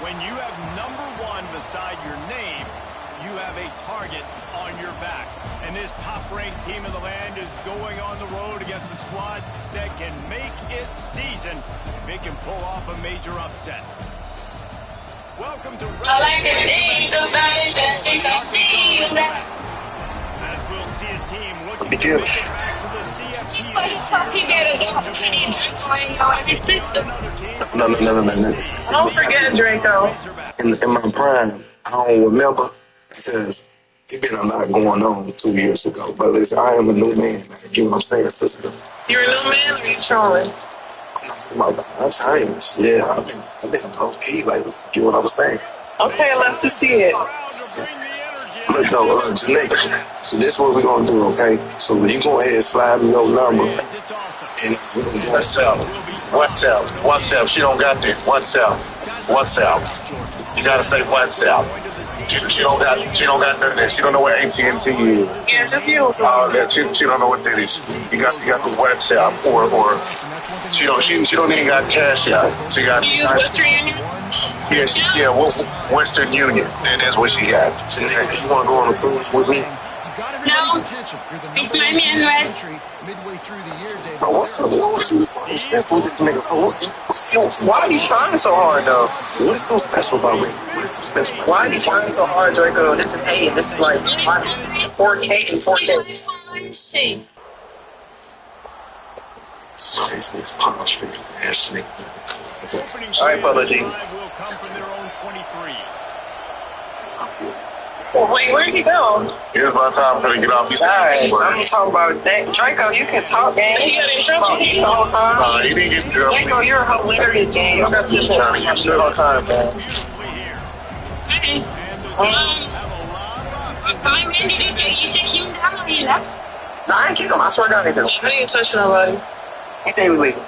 When you have number one beside your name, you have a target on your back. And this top-ranked team in the land is going on the road against a squad that can make its season if it can pull off a major upset. Welcome to I like the things about it that since I see you there. As we'll see a team looking to Give. make it back to the CFP. Don't forget Draco. In my prime, I don't remember because it been a lot going on 2 years ago. But listen, I am a new man. You know what I'm saying, sister? You're a new man or you trolling? I'm changed. Yeah, I've been low key lately. You know what I'm saying? Okay, I love to see it. Look though, Janae, so this is what we're gonna do, okay? So you go ahead and slide me your number, and we're gonna do What's up? What's up? What's up? She don't got that. What's up? What's up? You gotta say what's up. She don't got none of that. She don't know what AT&T is. Yeah, just you. She don't know what that is. You got the WhatsApp or she don't even got cash out. She got. You use Western Union? Western Union, and that's what she got. Janae, you wanna go on a cruise with me? No, it's my man, right? Bro, what's up? What you fucking with this nigga for? Why are you trying so hard, though? What is so special about me? What is so special? Why are you trying so hard, Draco? This is this is like 4K and 4K. See. It's poetry, Ashley. All right, Bubba G. Well, wait, where'd he go? Here's my time for to get off. Alright, I'm gonna talk about that. Draco, you can talk, man. He got in trouble the whole time. Nah, he didn't get in trouble. Draco, you're hilarious, gang. You got this shit all the time, man. Okay. My man, did you take him down or you left? Nah, I ain't kick him. I swear to God, he did. I didn't touch nobody. He said he was leaving.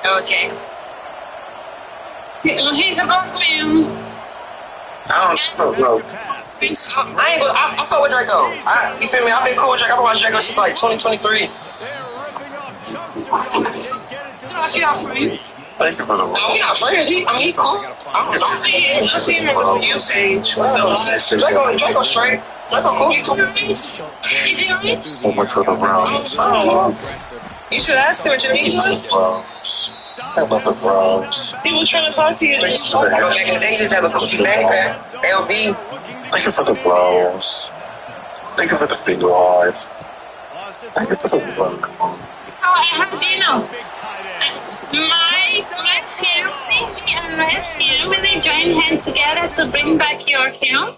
Okay. He's a Brooklyn. I don't know. I fuck with Draco. You feel me? I've been cool with Draco. I've been watching Draco since like 2023. So I feel for you. Thank you for the No, we're not friends. He cool. I don't see him on the view page. Draco straight. Draco cool. He cool. Is he alright? so much for the rounds. You should ask him what you need. I love the Browns. He was trying to talk to you. They just have a cookie backpack. LV. Thank you for the Browns. Thank you for the finger eyes. Thank you for the work. How do you know? My family and my family join hands together to bring back your film.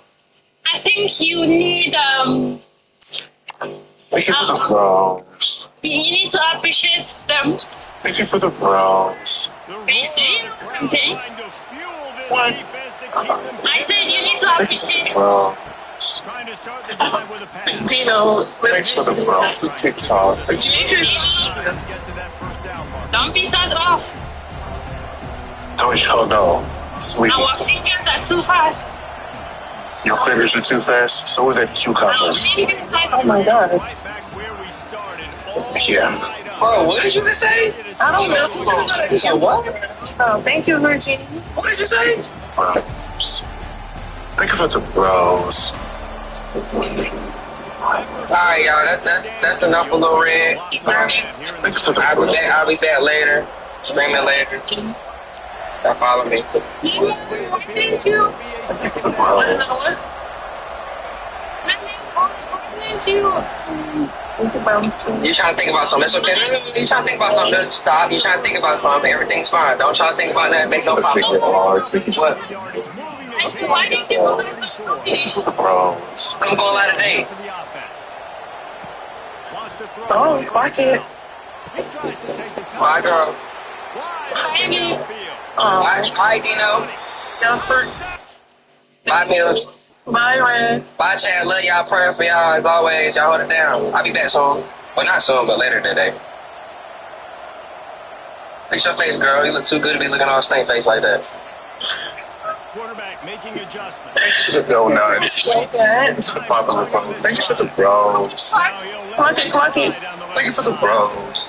I think you need Thank you for the Browns. you need to appreciate them. Thank you for the Browns. Okay. What? I said you need to Thank you for the appreciate Browns. Dino. Thanks for the Browns for TikTok. Don't be sad off. Oh, hell no. Sweet. Our fingers are too fast. Your fingers are too fast. So is that Our cucumber. fingers are Oh my God. Yeah. Bro, what did you just say? I don't know. What? Oh, thank you, Virginia. What did you say? Browns. Thank you for the Bros. Alright, y'all, that's enough of Lil Red. Thanks for the I'll be Bros. back later. Stream it later. Y'all follow me. Thank you. Thank you for the Bros. Thank you. You trying to think about something? That's okay. No. You trying to think about something? Don't stop. You trying to think about something? Everything's fine. Don't try to think about that. Make no problem. What? Why did you go to Thank you for the Bros. I'm going out today. Oh, clock it. Bye, girl. Baby? Bye, Dino. Bye, Mills. Bye, Red. Bye, Chad. Love y'all. Praying for y'all as always. Y'all hold it down. I'll be back soon. Well, not soon, but later today. Fix your face, girl. You look too good to be looking all stank face like that. Quarterback making adjustments. The donuts. The popular Bros. Thank you for the Bros. Clock it. Thank you for the Bros.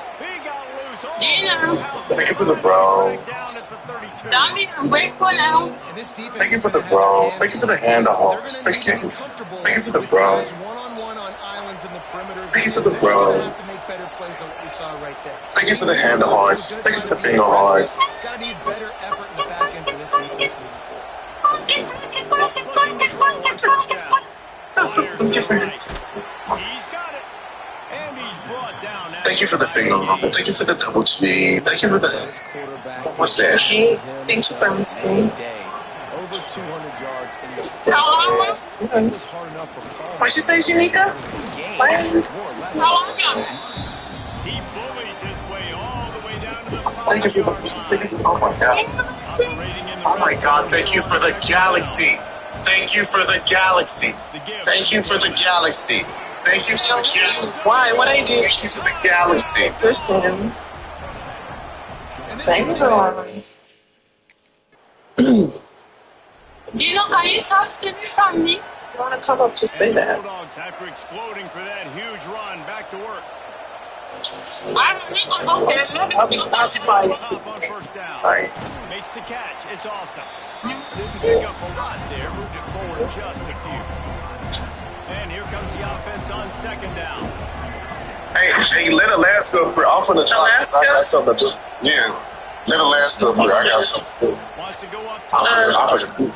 You know. Thank you for the Bros. Dami, I'm grateful now. Thank you for the bros. Thank you for the handoffs. Thank you. Thank you for the bros. Thank you for the bros. Thank you for the handoffs. Thank you for the finger hearts. Gotta need better effort in the back end for this defense moving forward. He's got it. And he's brought down. Thank you for the finger heart. Thank you for the double G. Thank you for the... What's that? Thank you for listening. Over 200 yards in the first How long was? It was hard enough for Paul. What'd you say, Janika? How long now? He bullies his way all the way down to the Thank you for the... Oh my God. Oh my God, thank you for the galaxy. Thank you for the galaxy. Thank you for the galaxy. Thank you for the galaxy. Why? What I do? Thank you for the galaxy. Listen. Thank you for allowing. Do you know, can you stop stealing from me? You want to come up, just say that. Bulldogs, after exploding for that huge run, back to work. I don't need to go there. I'll be spicy. Stop on first down. Sorry. Makes the catch. It's awesome. Didn't pick up a lot there. Moved it forward just a few. And here comes the offense on second down. Hey, let Alaska up here. I'm finna try. Alaska? I got something to do. Yeah. Let Alaska up here. I got something. Wants to go up I'm finna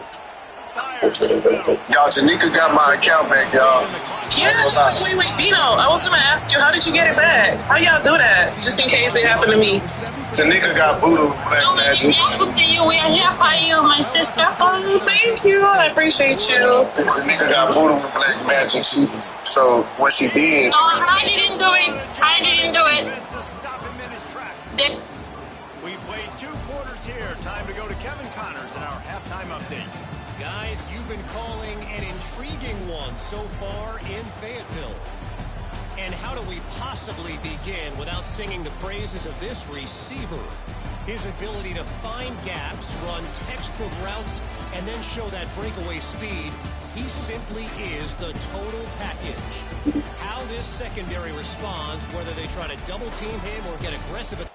Y'all, Janika got my account back, y'all. Yeah, wait, Dino. I was gonna ask you, how did you get it back? How y'all do that? Just in case it happened to me. Janika got voodoo black No, magic. we are here for you, my sister. Oh, thank you. I appreciate you. Janika got voodoo with black magic. So what she did? No, I didn't do it. I didn't do it. to stop him in his tracks. They- We played 2 quarters here. Time to go to Kevin Connors in our halftime update. Guys, you've been calling an intriguing one so far in Fayetteville. And how do we possibly begin without singing the praises of this receiver? His ability to find gaps, run textbook routes, and then show that breakaway speed. He simply is the total package. How this secondary responds, whether they try to double team him or get aggressive.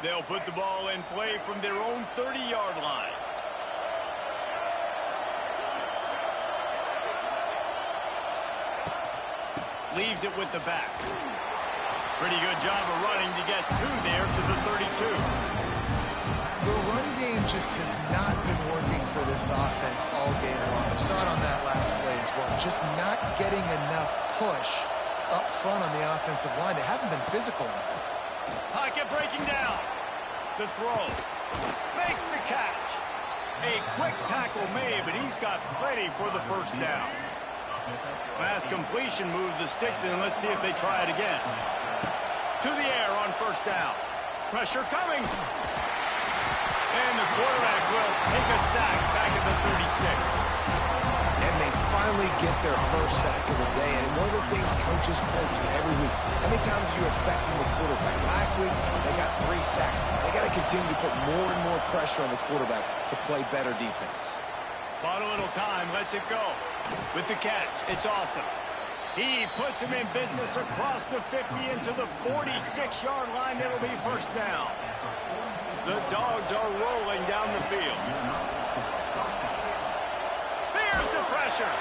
They'll put the ball in play from their own 30-yard line. Leaves it with the back. Pretty good job of running to get 2 there to the 32. The run game just has not been working for this offense all game long. We saw it on that last play as well. Just not getting enough push up front on the offensive line. They haven't been physical enough. Pocket breaking down. The throw. Makes the catch. A quick tackle made, but he's got plenty for the first down. Last completion moved the sticks in. Let's see if they try it again. To the air on first down. Pressure coming. And the quarterback will take a sack back at the 36. And they finally get their first sack of the day. And one of the things coaches point to every week, how many times are you affecting the quarterback? Last week, they got 3 sacks. They got to continue to put more and more pressure on the quarterback to play better defense. Bought a little time, lets it go. With the catch, it's awesome. He puts him in business across the 50 into the 46-yard line. It'll be first down. The Dogs are rolling down the field. There's the pressure.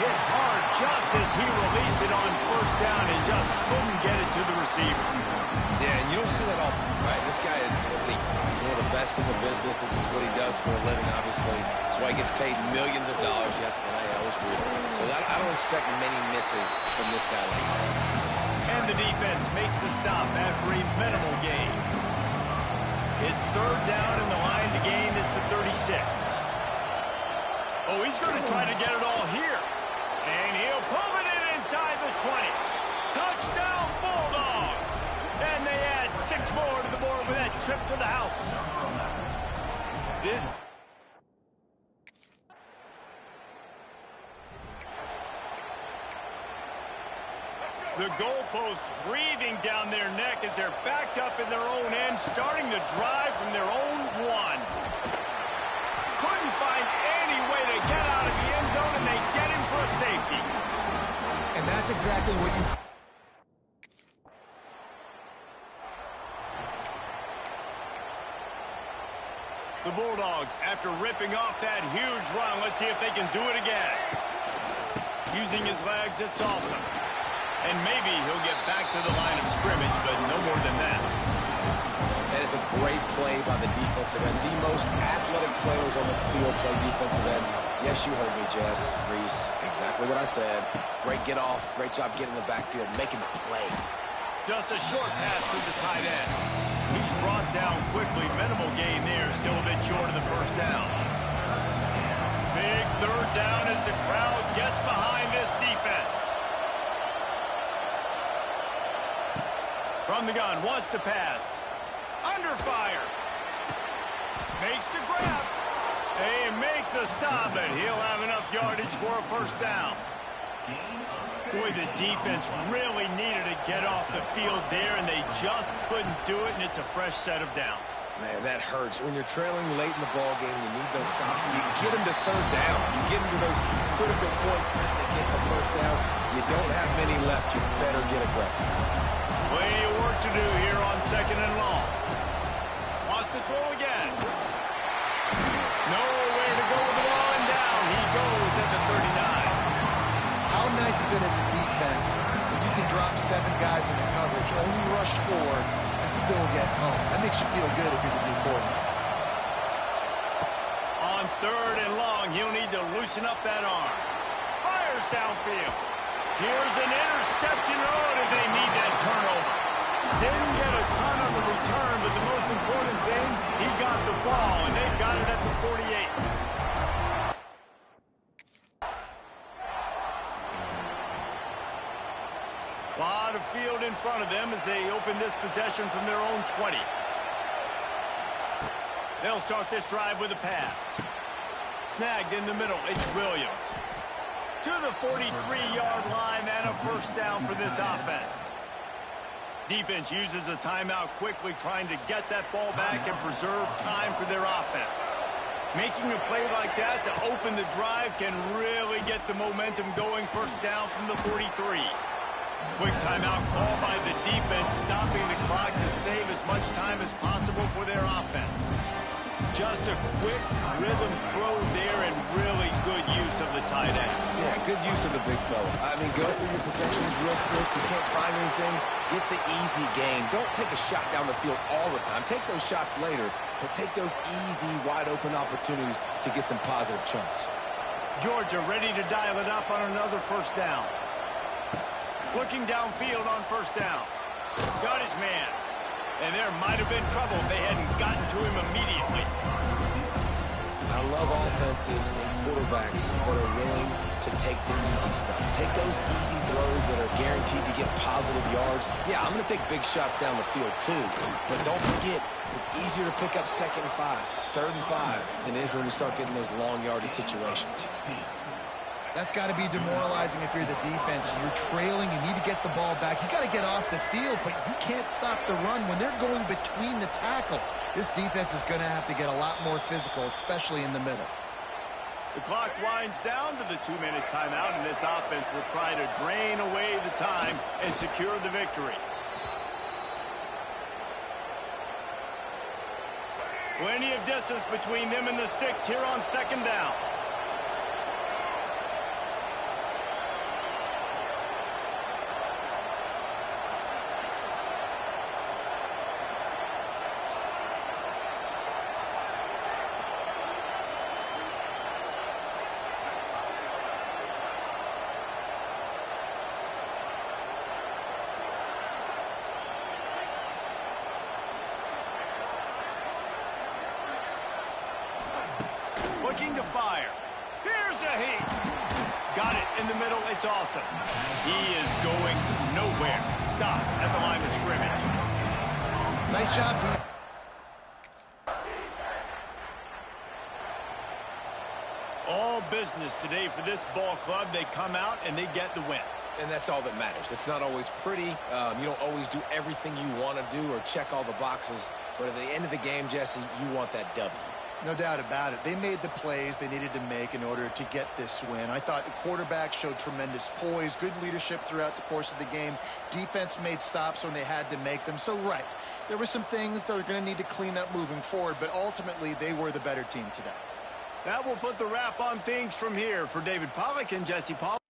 Hit hard just as he released it on first down and just couldn't get it to the receiver. Yeah, and you don't see that often, right? This guy is elite. He's one of the best in the business. This is what he does for a living, obviously. That's why he gets paid millions of dollars. Yes, NIL is real. So I don't expect many misses from this guy like that. And the defense makes the stop after a minimal gain. It's third down, and the line to gain is the 36. Oh, he's going to try to get it all here. And he'll pull it in inside the 20. Touchdown, Bulldogs. And they add 6 more to the board with that trip to the house. The goalpost breathing down their neck as they're backed up in their own end, starting the drive from their own 1. Couldn't find any way to get out of the end zone, and they get him for a That's exactly what you... The Bulldogs, after ripping off that huge run, let's see if they can do it again. Using his legs, it's awesome. And maybe he'll get back to the line of scrimmage, but no more than that. That is a great play by the defensive end. The most athletic players on the field play defensive end. Yes, you heard me, Jess, Reese. Exactly what I said. Great get off. Great job getting the backfield, making the play. Just a short pass to the tight end. He's brought down quickly. Minimal gain there. Still a bit short of the first down. Big third down as the crowd gets behind this defense. From the gun, wants to pass. Under fire. Makes the grab. They make the stop, and he'll have enough yardage for a first down. Boy, the defense really needed to get off the field there, and they just couldn't do it, and it's a fresh set of downs. Man, that hurts. When you're trailing late in the ball game, you need those stops, and you get them to third down. You get them to those critical points to get the first down. You don't have many left. You better get aggressive. Plenty of work to do here on 2nd and long. Wants to throw again. Nowhere to go with the ball, and down he goes at the 39. How nice is it as a defense when you can drop 7 guys into coverage, only rush 4, and still get home? That makes you feel good if you're the new coordinator. On 3rd and long, he'll need to loosen up that arm. Fires downfield. Here's an interception. Oh, did they need that turnover? Didn't get a ton on the return, but the most important thing, he got the ball, and they've got it at the 48. A lot of field in front of them as they open this possession from their own 20. They'll start this drive with a pass. Snagged in the middle, it's Williams. To the 43-yard line and a first down for this offense. Defense uses a timeout quickly, trying to get that ball back and preserve time for their offense. Making a play like that to open the drive can really get the momentum going. First down from the 43. Quick timeout call by the defense, stopping the clock to save as much time as possible for their offense. Just a quick rhythm throw there and really good use of the tight end. Yeah, good use of the big fella. I mean, go through your protections real quick. You can't find anything, get the easy gain. Don't take a shot down the field all the time. Take those shots later, but take those easy, wide-open opportunities to get some positive chunks. Georgia ready to dial it up on another first down. Looking downfield on first down. Got his man. And there might have been trouble if they hadn't gotten to him immediately. I love offenses and quarterbacks that are willing to take the easy stuff. Take those easy throws that are guaranteed to get positive yards. Yeah, I'm going to take big shots down the field too. But don't forget, it's easier to pick up 2nd and 5, 3rd and 5 than it is when we start getting those long yardage situations. That's got to be demoralizing if you're the defense. You're trailing, you need to get the ball back. You got to get off the field, but you can't stop the run when they're going between the tackles. This defense is going to have to get a lot more physical, especially in the middle. The clock winds down to the 2-minute timeout, and this offense will try to drain away the time and secure the victory. Plenty of distance between them and the sticks here on 2nd down. Looking to fire. Here's a heat. Got it in the middle. It's awesome. He is going nowhere. Stop at the line of scrimmage. Nice job, D. All business today for this ball club. They come out and they get the win. And that's all that matters. It's not always pretty. You don't always do everything you want to do or check all the boxes. But at the end of the game, Jesse, you want that W. No doubt about it. They made the plays they needed to make in order to get this win. I thought the quarterback showed tremendous poise, good leadership throughout the course of the game. Defense made stops when they had to make them. So, right, there were some things that are going to need to clean up moving forward, but ultimately they were the better team today. That will put the wrap on things from here. For David Pollack and Jesse Pollack.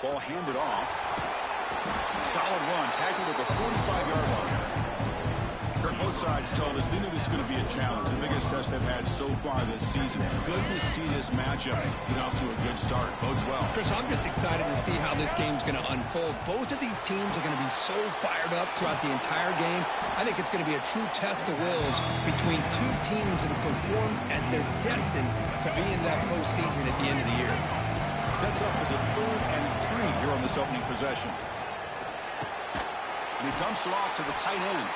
Ball handed off. Solid run, tackled at the 45-yard line. Kurt, both sides told us they knew this was going to be a challenge, the biggest test they've had so far this season. Good to see this matchup get off to a good start. Bodes well. Chris, I'm just excited to see how this game's going to unfold. Both of these teams are going to be so fired up throughout the entire game. I think it's going to be a true test of wills between two teams that have performed as they're destined to be in that postseason at the end of the year. Sets up as a 3rd and 3 here on this opening possession. And he dumps it off to the tight end.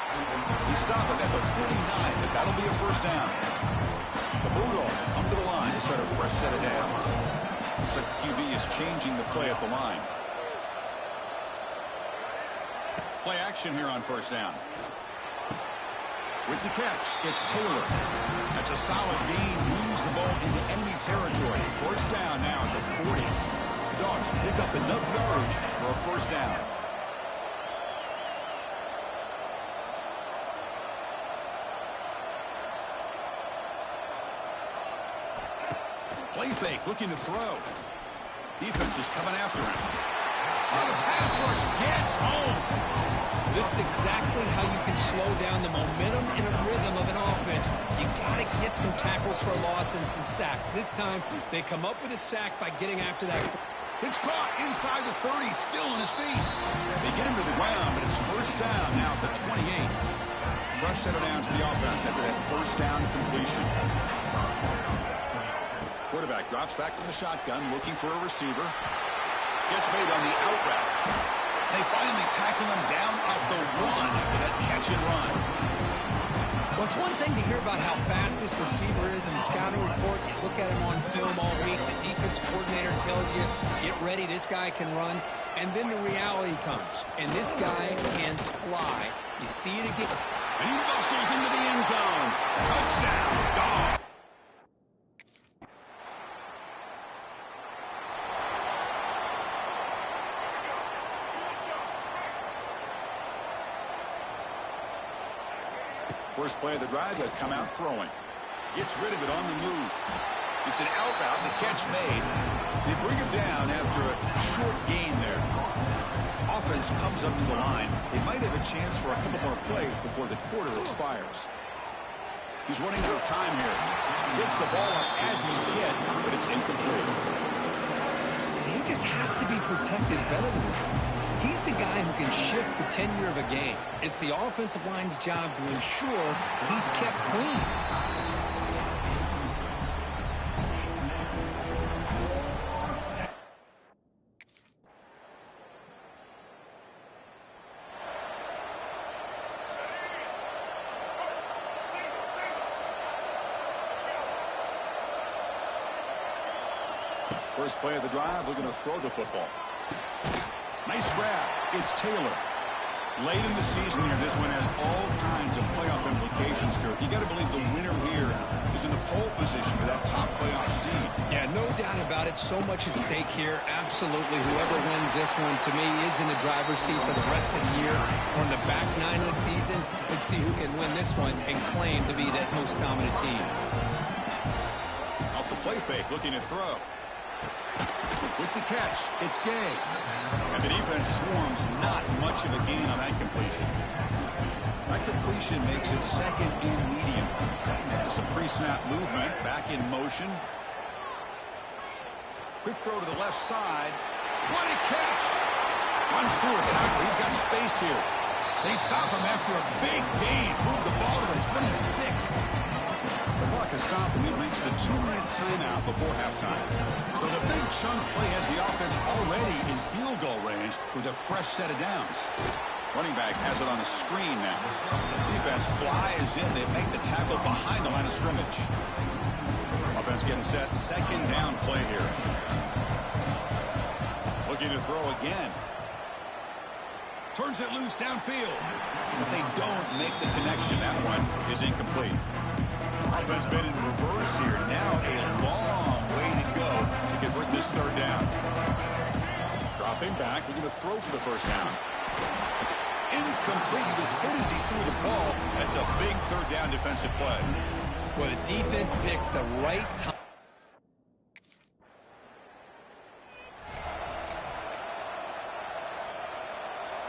He stopped him at the 49, but that'll be a first down. The Bulldogs come to the line to start a fresh set of downs. Looks like the QB is changing the play at the line. Play action here on first down. With the catch, it's Taylor. That's a solid gain. Moves the ball into enemy territory. First down now at the 40. The Dogs pick up enough yardage for a first down. Play fake, looking to throw. Defense is coming after him. Oh, the pass rush gets home. This is exactly how you can slow down the momentum and a rhythm of an offense. You got to get some tackles for loss and some sacks. This time, they come up with a sack by getting after that. It's caught inside the 30, still on his feet. They get him to the ground, but it's first down now at the 28. Fresh set of downs for the offense after that first down completion. Quarterback drops back from the shotgun, looking for a receiver. Gets made on the out route. They finally tackle him down at the 1 after that catch and run. Well, it's one thing to hear about how fast this receiver is in the scouting report. You look at him on film all week. The defense coordinator tells you, get ready, this guy can run. And then the reality comes. And this guy can fly. You see it again. And he muscles into the end zone. Touchdown, Dog. First play of the drive, they'll come out throwing. Gets rid of it on the move. It's an out route, the catch made. They bring him down after a short gain there. Offense comes up to the line. They might have a chance for a couple more plays before the quarter expires. He's running out of time here. Gets the ball up as he's hit, but it's incomplete. He just has to be protected better than that. He's the guy who can shift the tenure of a game. It's the offensive line's job to ensure he's kept clean. First play of the drive, looking to throw the football. Nice grab. It's Taylor. Late in the season here, this one has all kinds of playoff implications, Kurt. You got to believe the winner here is in the pole position for that top playoff seed. Yeah, no doubt about it. So much at stake here. Absolutely. Whoever wins this one, to me, is in the driver's seat for the rest of the year. Or in the back nine of the season, let's see who can win this one and claim to be that most dominant team. Off the play fake, looking to throw. With the catch, it's Gay. And the defense swarms, not much of a gain on that completion. That completion makes it second and medium. Some pre-snap movement, back in motion. Quick throw to the left side. What a catch! Runs through a tackle. He's got space here. They stop him after a big gain. Move the ball to the 26. The clock has stopped, and we've reached the 2-minute timeout before halftime. So the big chunk play has the offense already in field goal range with a fresh set of downs. Running back has it on a screen now. Defense flies in. They make the tackle behind the line of scrimmage. Offense getting set. Second down play here. Looking to throw again. Turns it loose downfield. But they don't make the connection. That one is incomplete. Offense been in reverse here. Now a long way to go to convert this third down. Dropping back. We're going to throw for the first down. Incomplete. He was hit as he threw the ball. That's a big third down defensive play. Well, the defense picks the right time.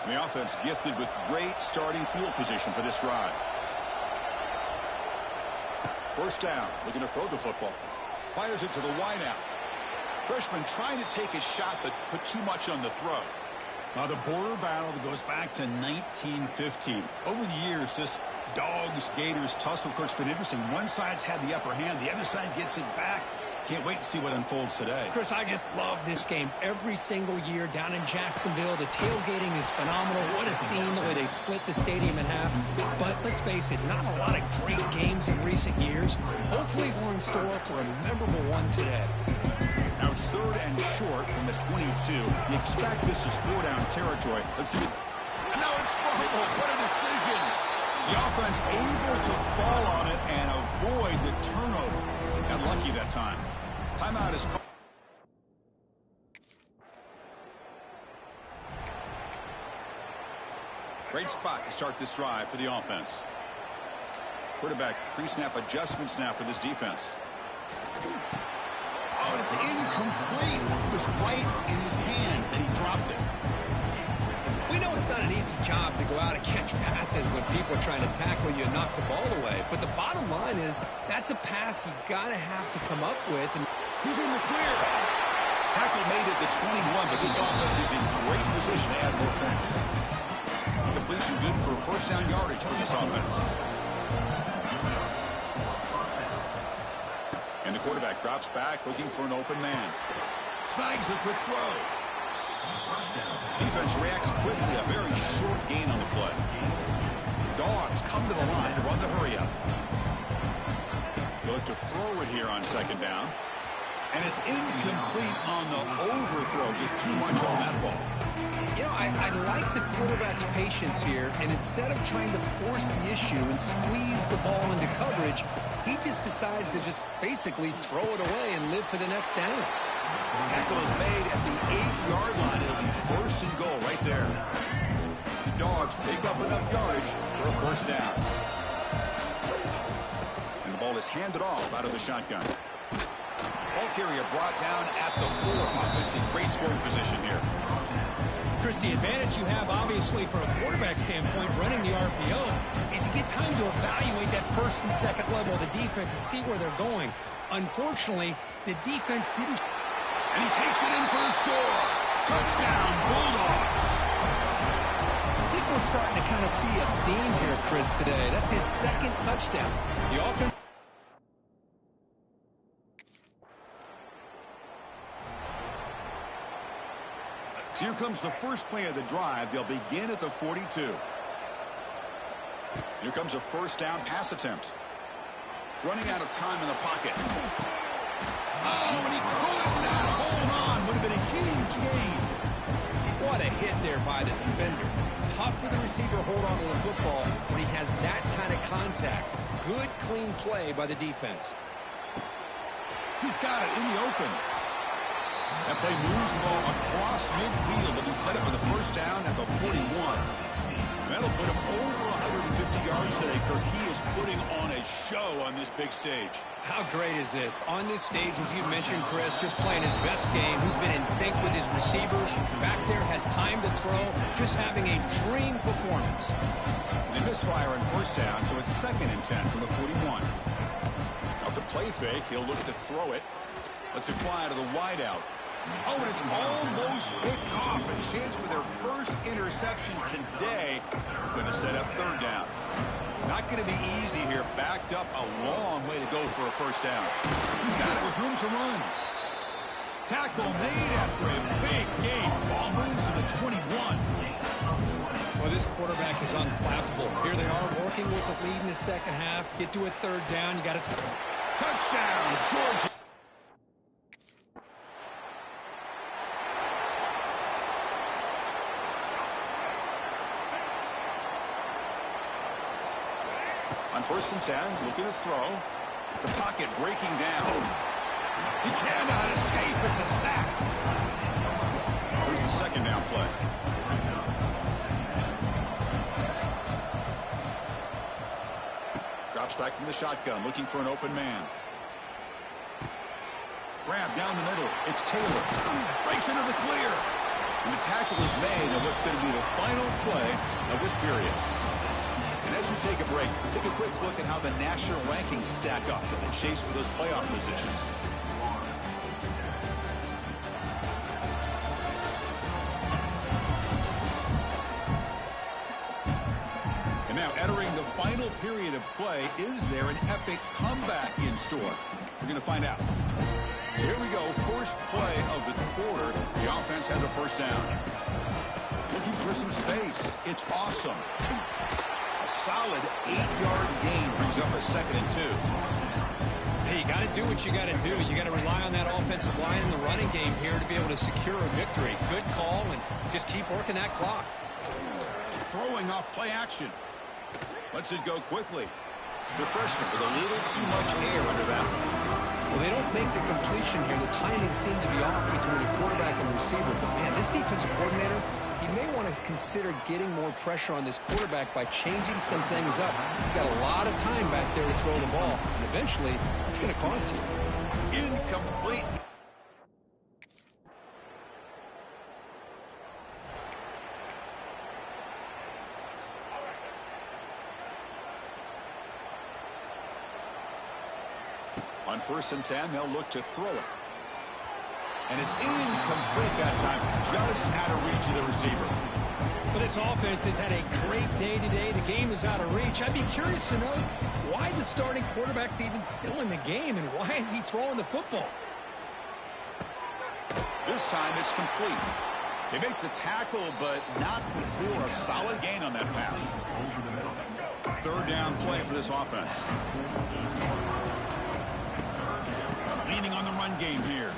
And the offense gifted with great starting field position for this drive. First down, looking to throw the football. Fires it to the wideout. Freshman trying to take a shot, but put too much on the throw. Now the border battle that goes back to 1915. Over the years, this Dogs-Gators tussle, Kirk's been interesting. One side's had the upper hand, the other side gets it back. Can't wait to see what unfolds today. Chris, I just love this game. Every single year down in Jacksonville, the tailgating is phenomenal. What a scene, the way they split the stadium in half. But let's face it, not a lot of great games in recent years. Hopefully we're in store for a memorable one today. Now it's 3rd and short from the 22. You expect this is 4-down territory. Let's see. And now it's fumbled. What a decision. The offense able to fall on it and avoid the turnover. Got lucky that time. Timeout is called. Great spot to start this drive for the offense. Quarterback pre-snap adjustments now for this defense. Oh, it's incomplete. It was right in his hands and he dropped it. We know it's not an easy job to go out and catch passes when people are trying to tackle you and knock the ball away. But the bottom line is that's a pass you gotta have to come up with. And he's in the clear. Tackle made it to 21, but this offense is in great position to add more points. Completion good for 1st-down yardage for this offense. And the quarterback drops back looking for an open man. Snags a quick throw. Defense reacts quickly. A very short gain on the play. Dogs come to the line to run the hurry up. They look to throw it here on 2nd down. And it's incomplete on the overthrow. Just too much on that ball. You know, I like the quarterback's patience here, and instead of trying to force the issue and squeeze the ball into coverage, he just decides to just basically throw it away and live for the next down. Tackle is made at the 8-yard line. It'll be 1st and goal right there. The Dogs pick up enough yardage for a 1st down. And the ball is handed off out of the shotgun. Ball carrier brought down at the 4. Offense in great scoring position here. Chris, the advantage you have, obviously, from a quarterback standpoint, running the RPO, is you get time to evaluate that 1st and 2nd level of the defense and see where they're going. Unfortunately, the defense didn't. And he takes it in for the score. Touchdown, Bulldogs. I think we're starting to kind of see a theme here, Chris, today. That's his 2nd touchdown. The offense. So here comes the first play of the drive. They'll begin at the 42. Here comes a 1st down pass attempt. Running out of time in the pocket. Oh, and he could not hold on. Would have been a huge gain. What a hit there by the defender. Tough for the receiver to hold on to the football when he has that kind of contact. Good, clean play by the defense. He's got it in the open. That play moves the ball across midfield. It'll be set up for the 1st down at the 41. That'll put him over 150 yards today. Kirk, he is putting on a show on this big stage. How great is this? On this stage, as you mentioned, Chris, just playing his best game. He's been in sync with his receivers. Back there, has time to throw. Just having a dream performance. They misfire on 1st down, so it's 2nd and 10 from the 41. Off the play fake, he'll look to throw it. Lets it fly to the wideout. Oh, and it's almost picked off. A chance for their first interception today. Going to set up 3rd down. Not going to be easy here. Backed up a long way to go for a 1st down. He's got it with room to run. Tackle made after a big gain. Ball moves to the 21. Well, this quarterback is unflappable. Here they are working with the lead in the 2nd half. Get to a 3rd down. You got to. Touchdown, Georgia. On 1st and 10, looking to throw. The pocket breaking down. He cannot escape. It's a sack. Here's the 2nd down play. Drops back from the shotgun, looking for an open man. Grab down the middle. It's Taylor. Breaks into the clear. And the tackle is made on what's going to be the final play of this period. And as we take a break, we'll take a quick look at how the national rankings stack up in the chase for those playoff positions. And now entering the final period of play, is there an epic comeback in store? We're going to find out. So here we go, first play of the quarter. The offense has a first down. Looking for some space. It's awesome. A solid 8-yard gain brings up a 2nd and 2. Hey, you got to do what you got to do. You got to rely on that offensive line in the running game here to be able to secure a victory. Good call, and just keep working that clock. Throwing off play action. Lets it go quickly. The freshman with a little too much air under that one. Well, they don't make the completion here. The timing seemed to be off between the quarterback and the receiver. But, man, this defensive coordinator, he may want to consider getting more pressure on this quarterback by changing some things up. You've got a lot of time back there to throw the ball, and eventually it's going to cost you. Incomplete. On 1st and 10, they'll look to throw it. And it's incomplete that time, just out of reach of the receiver. Well, this offense has had a great day today. The game is out of reach. I'd be curious to know why the starting quarterback's even still in the game, and why is he throwing the football? This time it's complete. They make the tackle, but not before a solid gain on that pass. 3rd down play for this offense. Leaning on the run game here.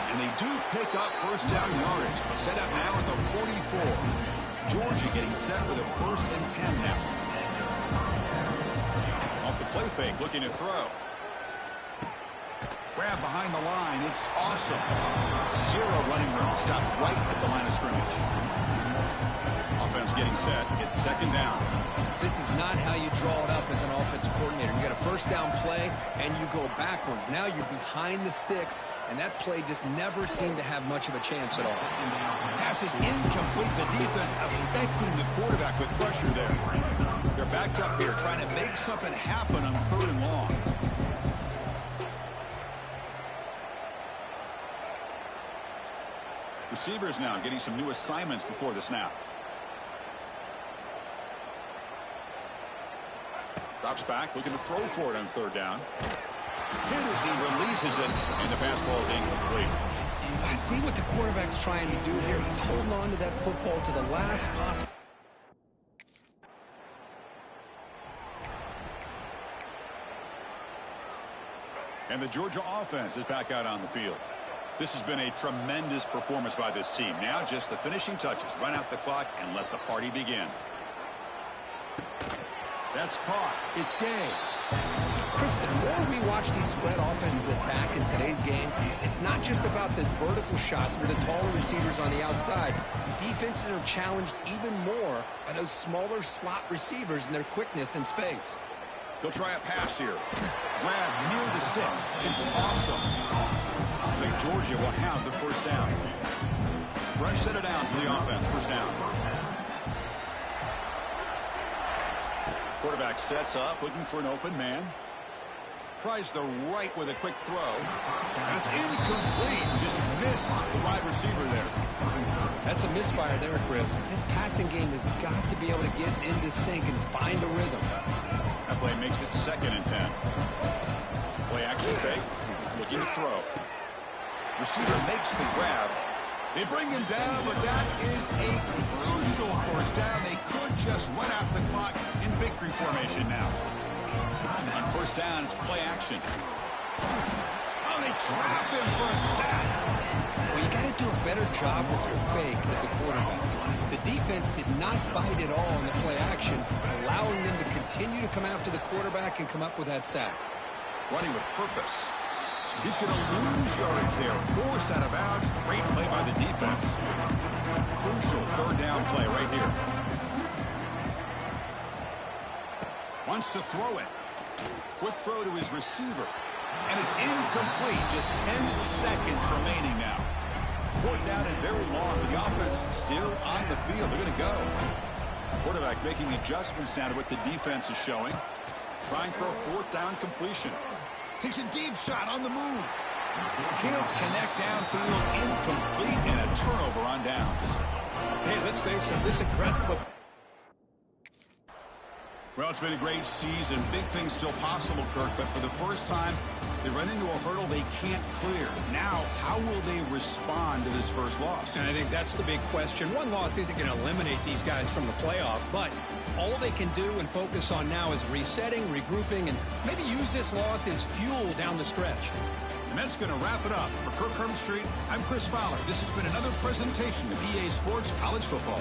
And they do pick up first down yardage. Set up now at the 44. Georgia getting set with a 1st and 10 now. Off the play fake, looking to throw. Grab behind the line. It's awesome. 0 running room. Stop right at the line of scrimmage. Offense getting set. It's 2nd down. This is not how you draw it up as an offensive coordinator. You got a first down play, and you go backwards. Now you're behind the sticks, and that play just never seemed to have much of a chance at all. Pass is incomplete. The defense affecting the quarterback with pressure there. They're backed up here, trying to make something happen on 3rd and long. Receivers now getting some new assignments before the snap. Drops back, looking to throw for it on 3rd down. Hit as he releases it, and the pass ball is incomplete. I see what the quarterback's trying to do here. He's holding on to that football to the last possible. And the Georgia offense is back out on the field. This has been a tremendous performance by this team. Now just the finishing touches. Run out the clock and let the party begin. That's caught. It's Gay. Chris, the more we watch these spread offenses attack in today's game, it's not just about the vertical shots with the taller receivers on the outside. Defenses are challenged even more by those smaller slot receivers and their quickness in space. They'll try a pass here. Grab near the sticks. It's awesome. St. Georgia will have the first down. Fresh set of downs for the offense. First down. Quarterback sets up, looking for an open man. Tries the right with a quick throw. And it's incomplete. Just missed the wide receiver there. That's a misfire there, Chris. This passing game has got to be able to get into sync and find a rhythm. That play makes it 2nd and 10. Play action fake. Looking to throw. Receiver makes the grab. They bring him down, but that is a crucial first down. They could just run out the clock in victory formation now. On 1st down, it's play action. Oh, they trap him for a sack. Well, you got to do a better job with your fake as the quarterback. The defense did not bite at all in the play action, allowing them to continue to come after the quarterback and come up with that sack. Running with purpose. He's going to lose yardage there. Forced out of bounds. Great play by the defense. Crucial 3rd down play right here. Wants to throw it. Quick throw to his receiver. And it's incomplete. Just 10 seconds remaining now. 4th down and very long, but the offense still on the field. They're going to go. Quarterback making adjustments now to what the defense is showing. Trying for a 4th down completion. Takes a deep shot on the move. Can't connect downfield. Incomplete and a turnover on downs. Hey, let's face it, this aggressive. Well, it's been a great season. Big things still possible, Kirk, but for the first time, they run into a hurdle they can't clear. Now, how will they respond to this first loss? And I think that's the big question. One loss isn't going to eliminate these guys from the playoff, but all they can do and focus on now is resetting, regrouping, and maybe use this loss as fuel down the stretch. And that's going to wrap it up. For Kirk Herbstreit, I'm Chris Fowler. This has been another presentation of EA Sports College Football.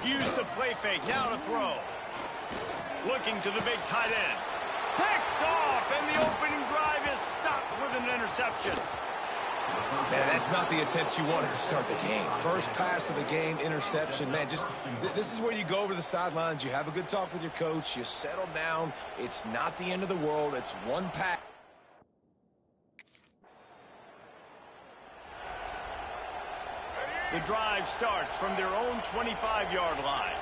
Use the play fake. Now to throw. Looking to the big tight end. Picked off, and the opening drive is stopped with an interception. Man, that's not the attempt you wanted to start the game. First pass of the game, interception. Man, this is where you go over the sidelines. You have a good talk with your coach. You settle down. It's not the end of the world. It's one pass. The drive starts from their own 25-yard line.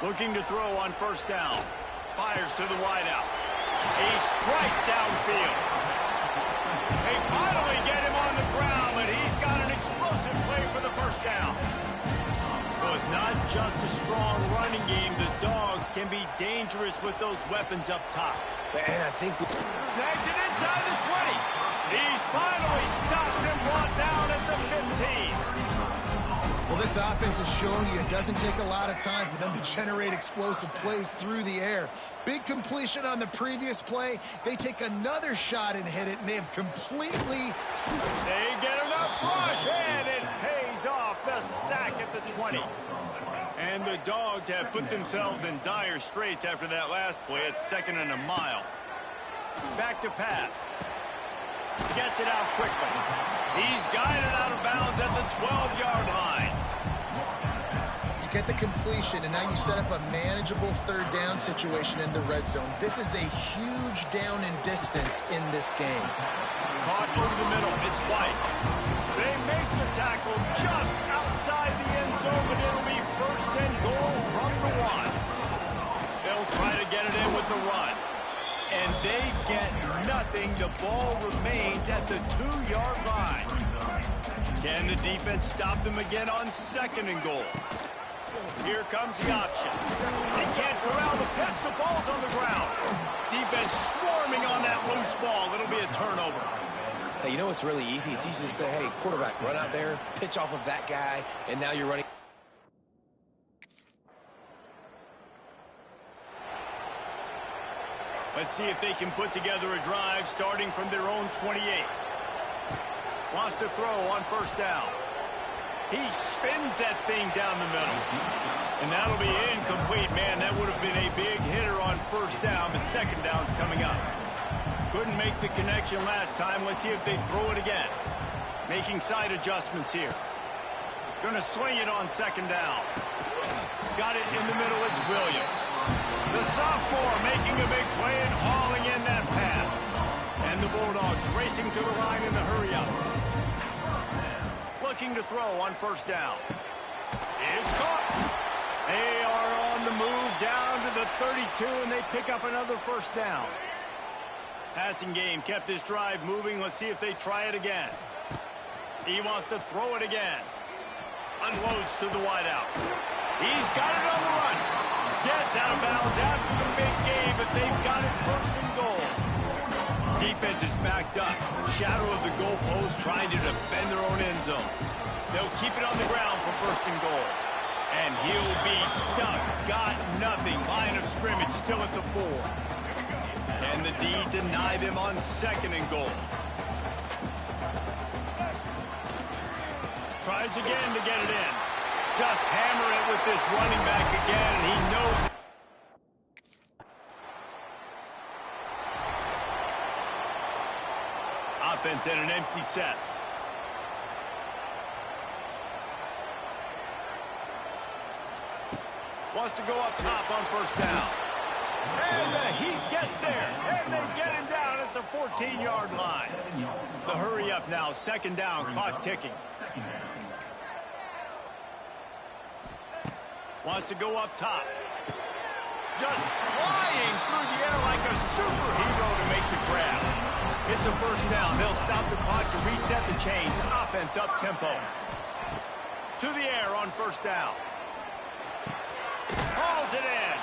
Looking to throw on first down. Fires to the wideout. A strike downfield. They finally get him on the ground, but he's got an explosive play for the first down. So it's not just a strong running game. The Dogs can be dangerous with those weapons up top. And I think... Snags it inside the 20. He's finally stopped and brought down at the 15. Well, this offense is showing you it doesn't take a lot of time for them to generate explosive plays through the air. Big completion on the previous play. They take another shot and hit it, and they have completely... They get enough rush, and it pays off. The sack at the 20. And the Dogs have put themselves in dire straits after that last play. It's 2nd and a mile. Back to pass. Gets it out quickly. He's guided out of bounds at the 12-yard line. You get the completion, and now you set up a manageable third down situation in the red zone. This is a huge down in distance in this game. Caught over the middle. It's White. They make the tackle just outside the end zone, but it'll be 1st and goal from the 1. They'll try to get it in with the run. And they get nothing. The ball remains at the 2-yard line. Can the defense stop them again on 2nd and goal? Here comes the option. They can't corral the pitch. The ball's on the ground. Defense swarming on that loose ball. It'll be a turnover. Hey, you know what's really easy? It's easy to say, hey, quarterback, run out there, pitch off of that guy, and now you're running. Let's see if they can put together a drive starting from their own 28. Wants to throw on first down. He spins that thing down the middle. And that'll be incomplete. Man, that would have been a big hitter on first down, but 2nd down's coming up. Couldn't make the connection last time. Let's see if they throw it again. Making side adjustments here. Gonna swing it on 2nd down. Got it in the middle. It's Williams. The sophomore making a big play and hauling in that pass. And the Bulldogs racing to the line in the hurry-up. Looking to throw on first down. It's caught. They are on the move down to the 32, and they pick up another first down. Passing game kept this drive moving. Let's see if they try it again. He wants to throw it again. Unloads to the wideout. He's got it on the run. Gets out of bounds after the big game, but they've got it 1st and goal. Defense is backed up. Shadow of the goalpost trying to defend their own end zone. They'll keep it on the ground for 1st and goal. And he'll be stuck. Got nothing. Line of scrimmage still at the 4. Can the D deny them on 2nd and goal? Tries again to get it in. Just hammer it with this running back again, and he knows it. Offense in an empty set. Wants to go up top on first down. And the Heat gets there, and they get him down at the 14-yard line. The hurry up now, 2nd down, clock ticking. Wants to go up top. Just flying through the air like a superhero to make the grab. It's a first down. They'll stop the clock to reset the chains. Offense up tempo. To the air on first down. Hauls it in.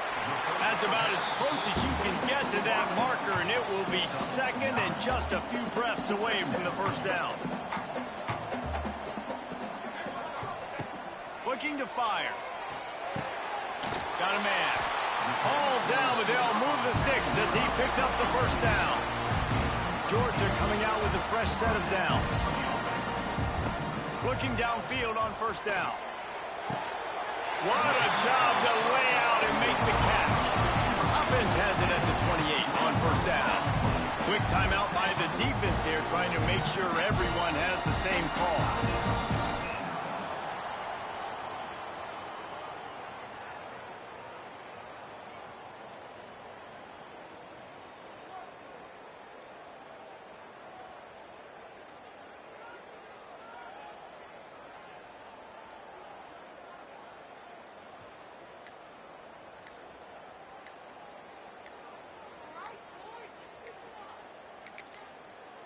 That's about as close as you can get to that marker, and it will be 2nd and just a few breaths away from the first down. Looking to fire. Got a man. Hauled down, but they'll move the sticks as he picks up the first down. Georgia coming out with a fresh set of downs. Looking downfield on first down. What a job to lay out and make the catch. Offense has it at the 28 on first down. Quick timeout by the defense here, trying to make sure everyone has the same call.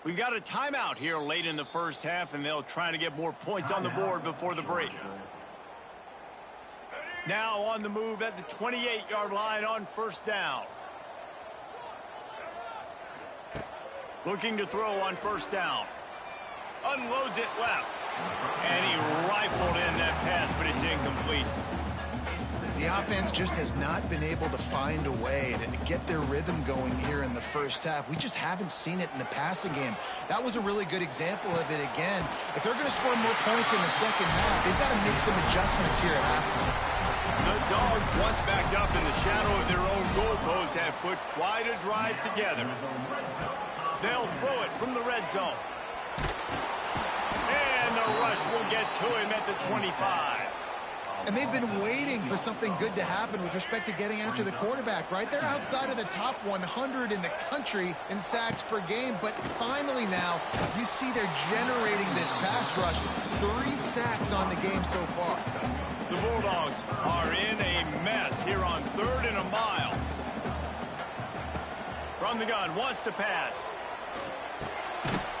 We got a timeout here late in the first half, and they'll try to get more points on the board before the break. Now on the move at the 28-yard line on first down. Looking to throw on first down. Unloads it left. And he rifled in that pass, but it's incomplete. The offense just has not been able to find a way to get their rhythm going here in the first half. We just haven't seen it in the passing game. That was a really good example of it again. If they're going to score more points in the second half, they've got to make some adjustments here at halftime. The Dogs, once backed up in the shadow of their own goalpost, have put quite a drive together. They'll throw it from the red zone. And the rush will get to him at the 25. And they've been waiting for something good to happen with respect to getting after the quarterback, right? They're outside of the top 100 in the country in sacks per game, but finally now you see they're generating this pass rush. 3 sacks on the game so far. The Bulldogs are in a mess here on 3rd and a mile. From the gun, wants to pass.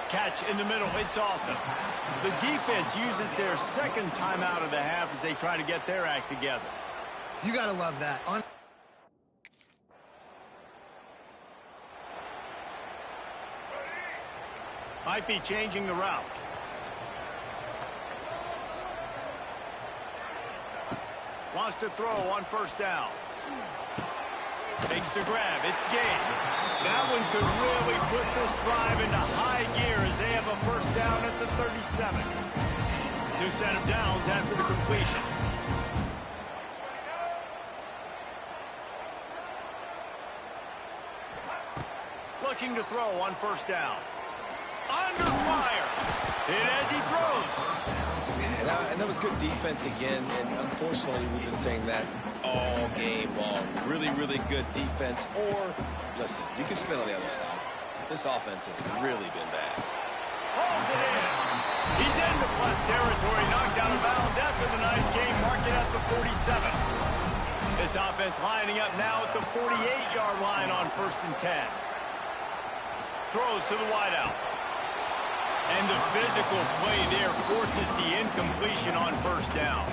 Catch in the middle, it's awesome. The defense uses their second timeout of the half as they try to get their act together. You gotta love that. Might be changing the route. Wants to throw on first down. Takes the grab, it's game. That one could really put this drive into high gear as they have a first down at the 37. New set of downs after the completion. Looking to throw on first down. Under fire. Hit as he throws. And that was good defense again, and unfortunately we've been saying that all game long. Really, really good defense. Or, listen, you can spin on the other side. This offense has really been bad. Hauls it in. He's into plus territory, knocked out of bounds after the nice game, marking at the 47. This offense lining up now at the 48-yard line on 1st and 10. Throws to the wideout. And the physical play there forces the incompletion on first down.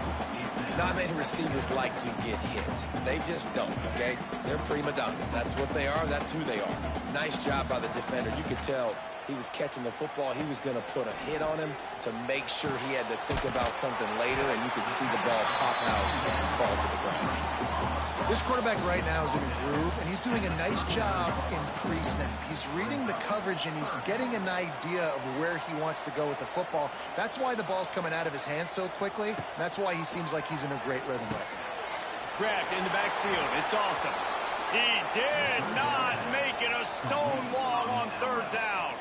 Not many receivers like to get hit. They just don't, okay? They're prima donnas. That's what they are. That's who they are. Nice job by the defender. You could tell he was catching the football. He was going to put a hit on him to make sure he had to think about something later, and you could see the ball pop out and fall to the ground. This quarterback right now is in a groove, and he's doing a nice job in pre-snap. He's reading the coverage, and he's getting an idea of where he wants to go with the football. That's why the ball's coming out of his hands so quickly, and that's why he seems like he's in a great rhythm right now. Grabbed in the backfield. It's awesome. He did not make it a stone wall on 3rd down.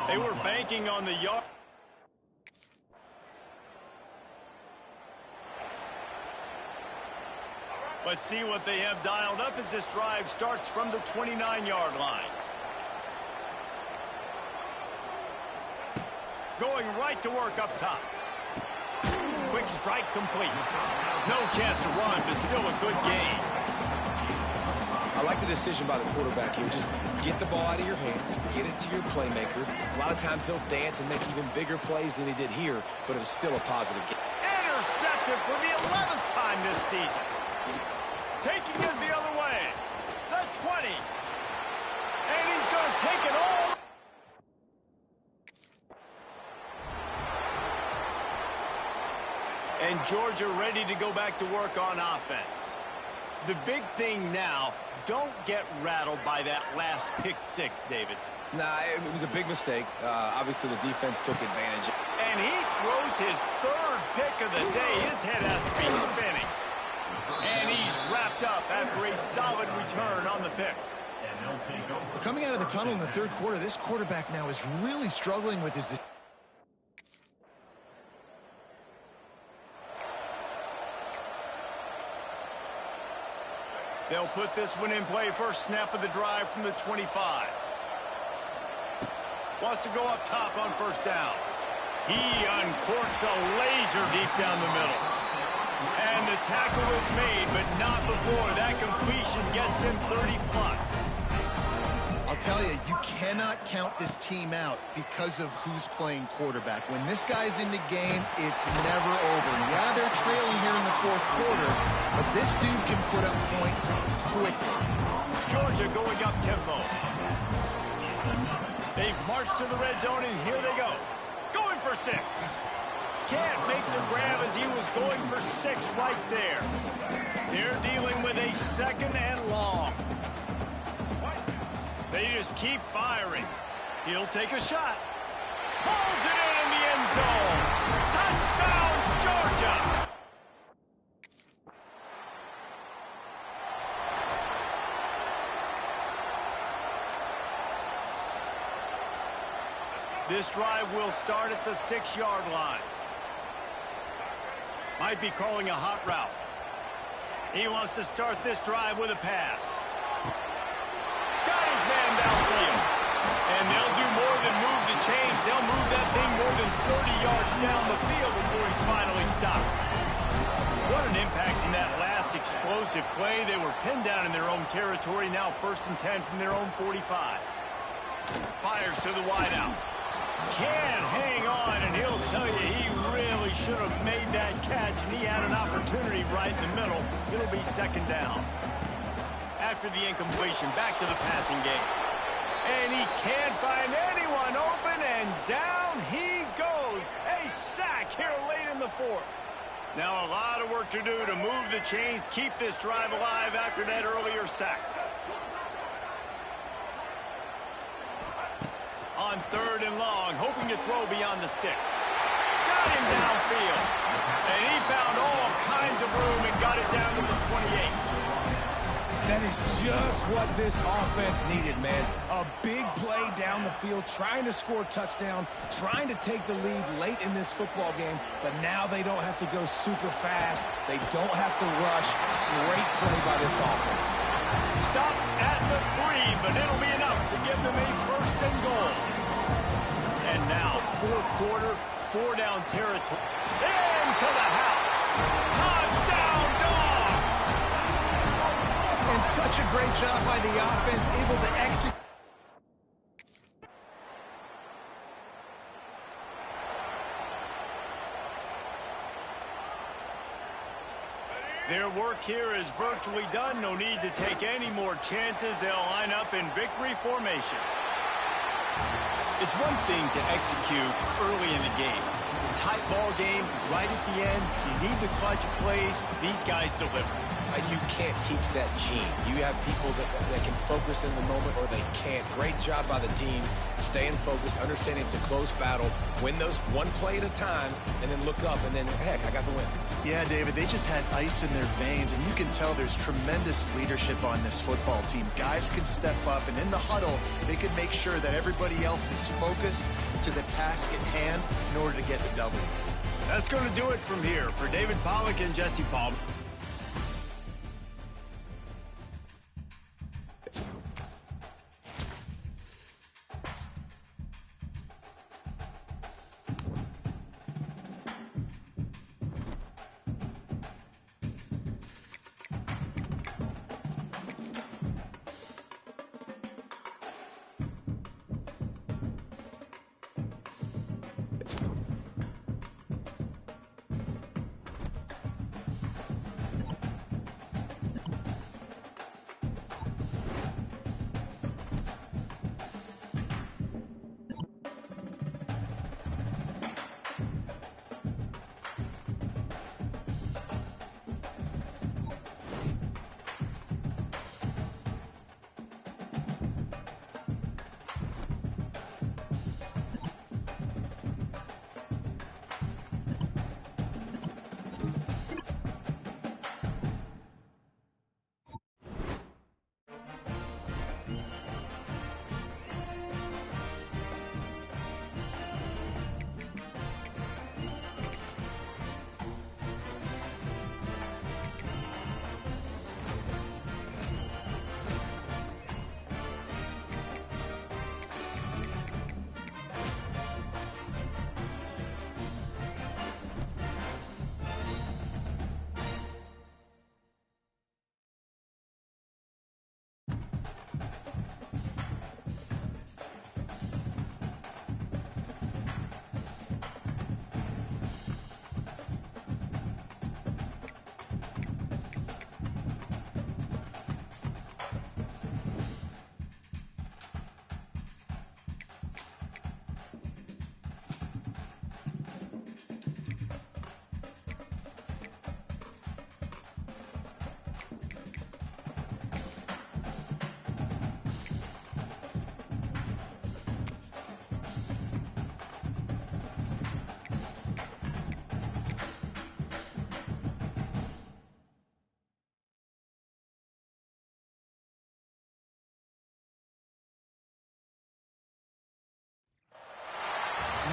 They were banking on the yard. Let's see what they have dialed up as this drive starts from the 29-yard line. Going right to work up top. Quick strike complete. No chance to run, but still a good game. I like the decision by the quarterback here. Just get the ball out of your hands, get it to your playmaker. A lot of times he'll dance and make even bigger plays than he did here, but it was still a positive game. Intercepted for the 11th time this season. Taking it the other way. The 20. And he's going to take it all. And Georgia ready to go back to work on offense. The big thing now, don't get rattled by that last pick six, David. Nah, it was a big mistake. Obviously, the defense took advantage. And he throws his third pick of the day. His head has to be spinning. And he's wrapped up after a solid return on the pick. Coming out of the tunnel in the third quarter, this quarterback now is really struggling with his... They'll put this one in play. First snap of the drive from the 25. Wants to go up top on first down. He uncorks a laser deep down the middle. And the tackle is made, but not before that completion gets them 30-plus. I'll tell you, you cannot count this team out because of who's playing quarterback. When this guy's in the game, it's never over. Yeah, they're trailing here in the fourth quarter, but this dude can put up points quickly. Georgia going up tempo. They've marched to the red zone, and here they go. Going for 6. Can't make the grab as he was going for 6 right there. They're dealing with a second and long. They just keep firing. He'll take a shot. Pulls it in the end zone. Touchdown, Georgia! This drive will start at the 6-yard line. Might be calling a hot route. He wants to start this drive with a pass. Got his man downfield. And they'll do more than move the chains. They'll move that thing more than 30 yards down the field before he's finally stopped. What an impact in that last explosive play. They were pinned down in their own territory. Now 1st and 10 from their own 45. Fires to the wideout. Can't hang on, and he'll tell you he really should have made that catch, and he had an opportunity right in the middle. It'll be 2nd down. After the incompletion, back to the passing game. And he can't find anyone open, and down he goes. A sack here late in the 4th. Now a lot of work to do to move the chains, keep this drive alive after that earlier sack. On 3rd and long, hoping to throw beyond the sticks. Got him downfield. And he found all kinds of room and got it down to the 28. That is just what this offense needed, man. A big play down the field, trying to score a touchdown, trying to take the lead late in this football game, but now they don't have to go super fast. They don't have to rush. Great play by this offense. Stopped at the 3, but it'll be enough to give them a 1st and goal. And now, 4th quarter, 4-down territory. Into the house. Touchdown, Dogs! And such a great job by the offense, able to execute. Their work here is virtually done. No need to take any more chances. They'll line up in victory formation. It's one thing to execute early in the game. Tight ball game, right at the end, you need the clutch plays. These guys deliver. You can't teach that gene. You have people that can focus in the moment or they can't. Great job by the team, staying focused, understanding it's a close battle, win those one play at a time, and then look up, and then, heck, I got the win. Yeah, David, they just had ice in their veins, and you can tell there's tremendous leadership on this football team. Guys can step up, and in the huddle, they can make sure that everybody else is focused to the task at hand in order to get the W. That's going to do it from here. For David Pollack and Jesse Palmer.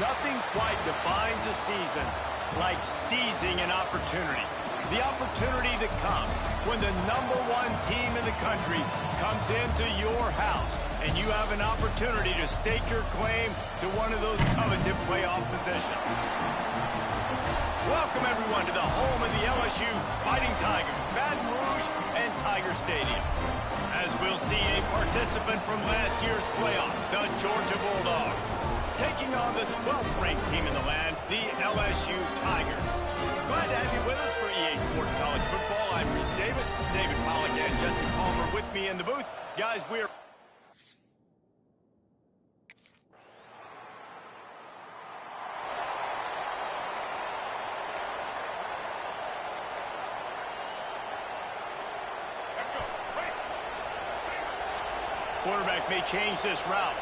Nothing quite defines a season like seizing an opportunity. The opportunity that comes when the #1 team in the country comes into your house and you have an opportunity to stake your claim to one of those coveted playoff positions. Welcome, everyone, to the home of the LSU Fighting Tigers, Baton Rouge and Tiger Stadium. As we'll see a participant from last year's playoff, the Georgia Bulldogs, taking on the 12th-ranked team in the land, the LSU Tigers. Glad to have you with us for EA Sports College Football. I'm Reese Davis, David Pollack, and Jesse Palmer with me in the booth. Guys, we're... Quarterback may change this route.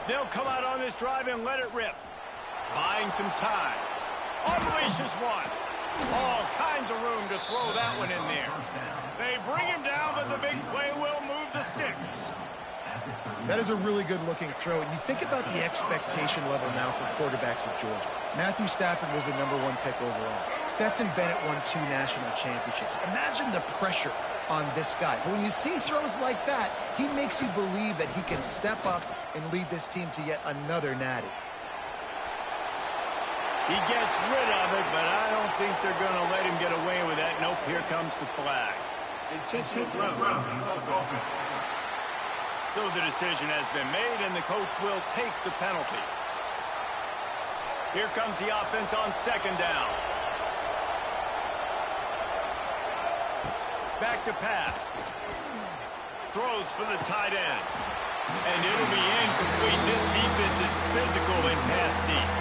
They'll come out on this drive and let it rip. Buying some time. Unleashes one. All kinds of room to throw that one in there. They bring him down, but the big play will move the sticks. That is a really good-looking throw. And you think about the expectation level now for quarterbacks at Georgia. Matthew Stafford was the #1 pick overall. Stetson Bennett won 2 national championships. Imagine the pressure on this guy. But when you see throws like that, he makes you believe that he can step up and lead this team to yet another natty. He gets rid of it, but I don't think they're going to let him get away with that. Nope, here comes the flag. So the decision has been made, and the coach will take the penalty. Here comes the offense on 2nd down. Back to pass. Throws for the tight end. And it'll be incomplete. This defense is physical and pass deep.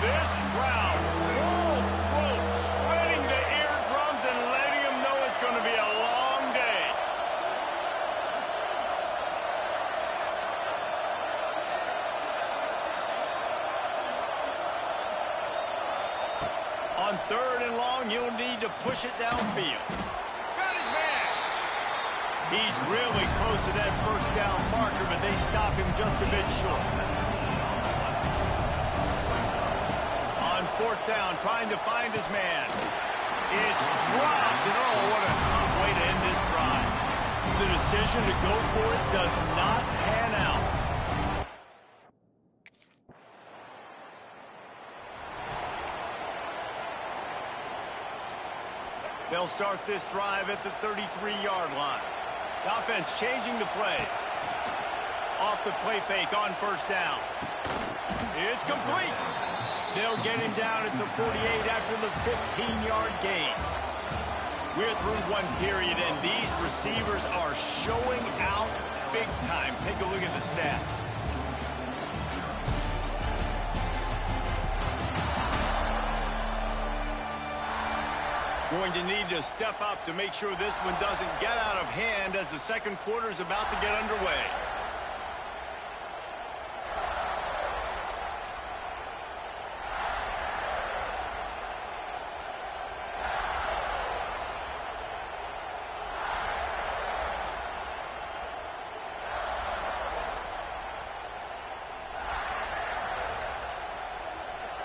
This crowd, full throat, spreading the eardrums and letting them know it's going to be a long day. On 3rd and long, you'll need to push it downfield. Got his man. He's really close to that 1st down marker, but they stop him just a bit short. On 4th down, trying to find his man. It's dropped, and oh, what a tough way to end this drive. The decision to go for it does not pan out. They'll start this drive at the 33-yard line. The offense changing the play. Off the play fake on 1st down. It's complete. They'll get him down at the 48 after the 15-yard gain. We're through one period, and these receivers are showing out big time. Take a look at the stats. Going to need to step up to make sure this one doesn't get out of hand as the 2nd quarter is about to get underway.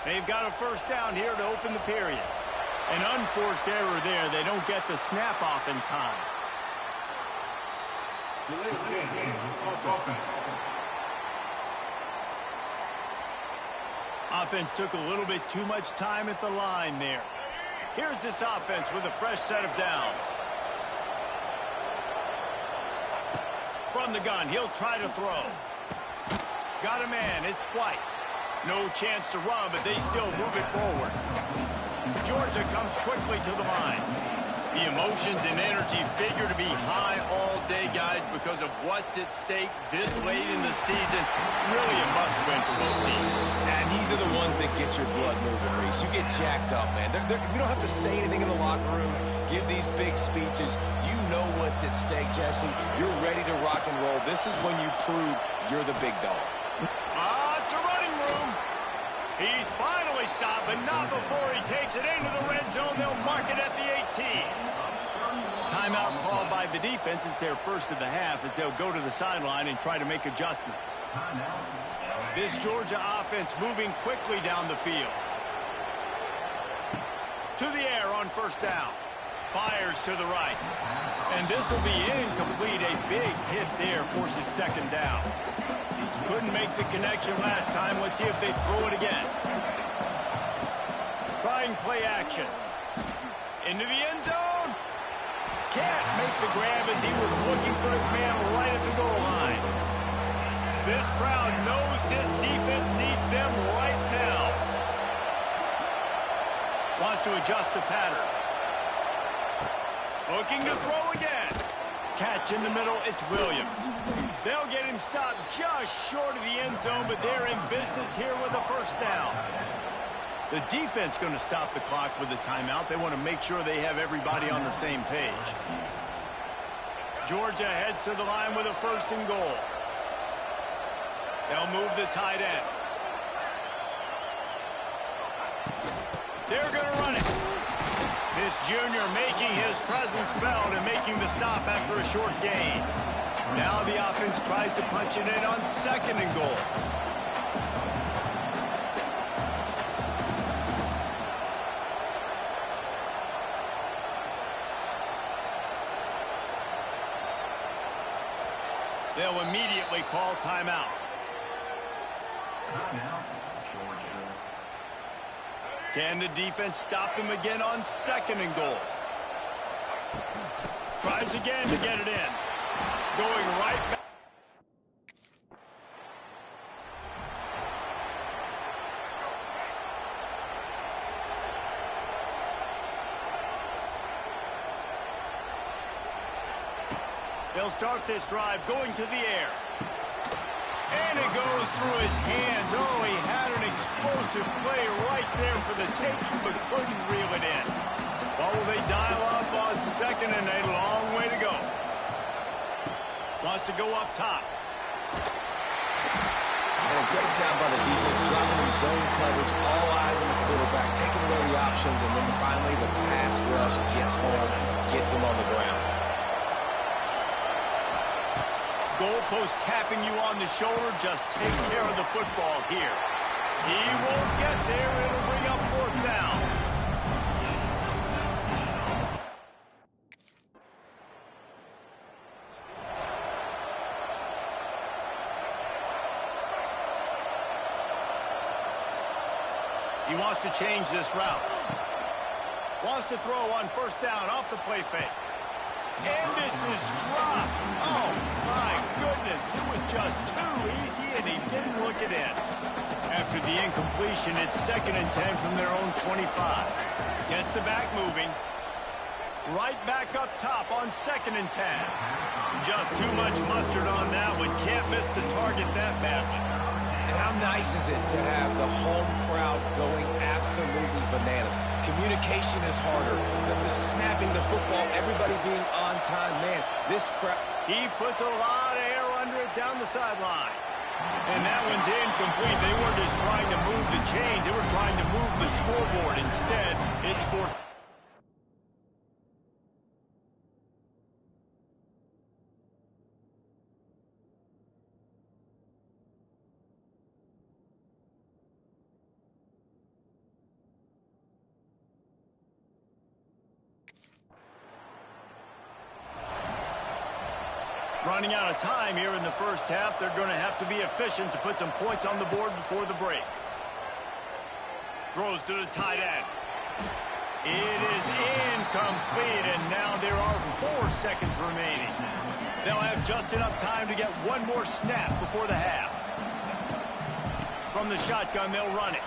They've got a 1st down here to open the period. An unforced error there. They don't get the snap off in time. Offense took a little bit too much time at the line there. Here's this offense with a fresh set of downs. From the gun, he'll try to throw. Got a man, it's White. No chance to run, but they still move it forward. Georgia comes quickly to the line. The emotions and energy figure to be high all day, guys, because of what's at stake this late in the season. Really a must-win for both teams. And these are the ones that get your blood moving, Reese. You get jacked up, man. We don't have to say anything in the locker room, give these big speeches. You know what's at stake, Jesse. You're ready to rock and roll. This is when you prove you're the big dog. It's a running room. He's finally stopped, but not before he takes it into the red zone. They'll mark it at the 18. timeout called by the defense. It's their first of the half as they'll go to the sideline and try to make adjustments. This Georgia offense moving quickly down the field. To the air on first down. Fires to the right. And this will be incomplete. A big hit there forces second down. Couldn't make the connection last time. Let's see if they throw it again. Trying play action. Into the end zone. Can't make the grab as he was looking for his man right at the goal line. This crowd knows this defense needs them right now. Wants to adjust the pattern. Looking to throw again. Catch in the middle, it's Williams. They'll get him stopped just short of the end zone, but they're in business here with a first down. The defense going to stop the clock with a timeout. They want to make sure they have everybody on the same page. Georgia heads to the line with a first and goal. They'll move the tight end. They're going to run it. This junior making his presence felt and making the stop after a short gain. Now the offense tries to punch it in on second and goal. They'll immediately call timeout. Can the defense stop them again on second and goal? Tries again to get it in. Going right back. They'll start this drive going to the air. And it goes through his hands. Oh, he had an explosive play right there for the taking, but couldn't reel it in. Well, will they dial up on second and a long way to go? Wants to go up top. And a great job by the defense, dropping in zone coverage, all eyes on the quarterback, taking away the options, and then finally the pass rush gets home, gets him on the ground. Goalpost tapping you on the shoulder. Just take care of the football here. He won't get there. It'll bring up fourth down. He wants to change this route. Wants to throw on first down off the play fake. And this is dropped. Oh, my goodness. It was just too easy, and he didn't look it in. After the incompletion, it's 2nd and 10 from their own 25. Gets the back moving. Right back up top on 2nd and 10. Just too much mustard on that one. Can't miss the target that badly. And how nice is it to have the home crowd going absolutely bananas? Communication is harder. The snapping the football, everybody being on time. Man, this crowd. He puts a lot of air under it down the sideline. And that one's incomplete. They weren't just trying to move the chains. They were trying to move the scoreboard. Instead, it's fourth. Running out of time here in the first half. They're going to have to be efficient to put some points on the board before the break. Throws to the tight end. It is incomplete, and now there are 4 seconds remaining. They'll have just enough time to get one more snap before the half. From the shotgun, they'll run it.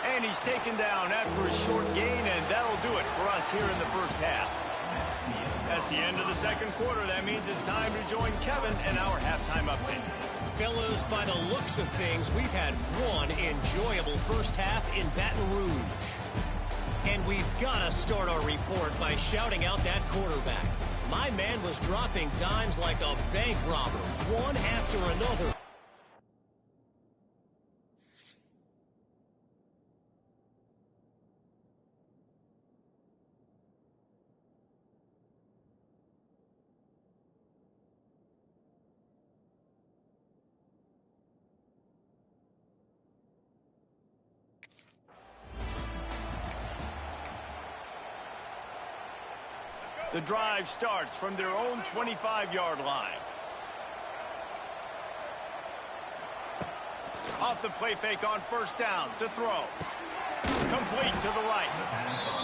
And he's taken down after a short gain, and that'll do it for us here in the first half. That's the end of the second quarter. That means it's time to join Kevin and our halftime update. Fellas, by the looks of things, we've had one enjoyable first half in Baton Rouge. And we've got to start our report by shouting out that quarterback. My man was dropping dimes like a bank robber, one after another. The drive starts from their own 25-yard line. Off the play fake on first down to throw. Complete to the right.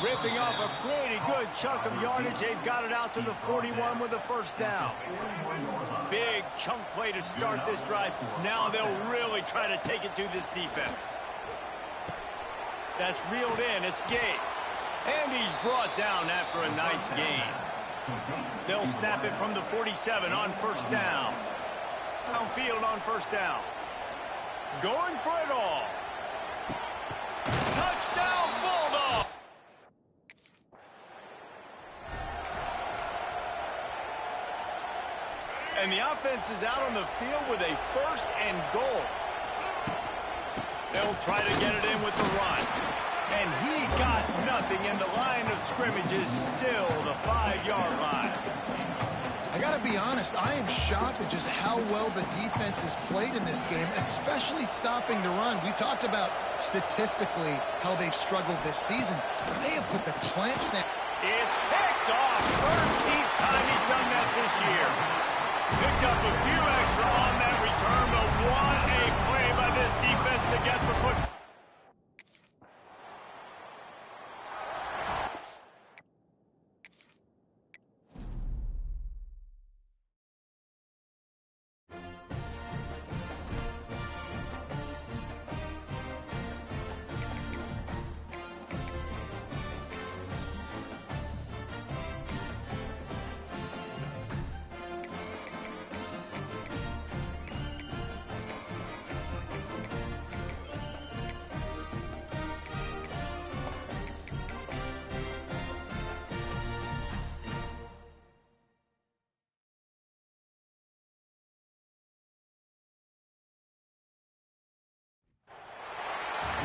Ripping off a pretty good chunk of yardage. They've got it out to the 41 with a first down. Big chunk play to start this drive. Now they'll really try to take it to this defense. That's reeled in. It's Gay. And he's brought down after a nice gain. They'll snap it from the 47 on first down. Downfield on first down. Going for it all. Touchdown, Bulldog! And the offense is out on the field with a first and goal. They'll try to get it in with the run. And he got nothing, and the line of scrimmage is still the 5-yard line. I got to be honest, I am shocked at just how well the defense has played in this game, especially stopping the run. We talked about statistically how they've struggled this season, but they have put the clamps down. It's picked off. 13th time he's done that this year. Picked up a few extra on that return, but what a play by this defense to get the football.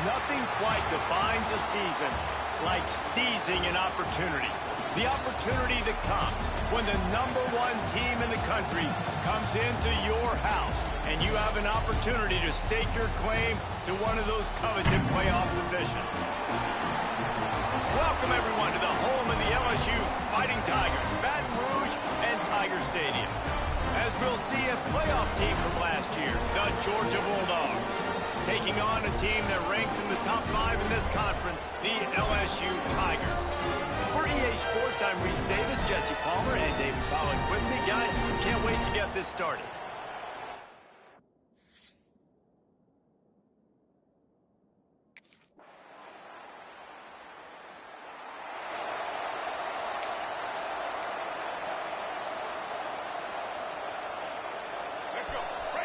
Nothing quite defines a season like seizing an opportunity. The opportunity that comes when the #1 team in the country comes into your house and you have an opportunity to stake your claim to one of those coveted playoff positions. Welcome, everyone, to the home of the LSU Fighting Tigers, Baton Rouge and Tiger Stadium. As we'll see, a playoff team from last year, the Georgia Bulldogs, taking on a team that ranks in the top 5 in this conference, the LSU Tigers. For EA Sports, I'm Reese Davis, Jesse Palmer, and David Pollock with me. Guys, can't wait to get this started.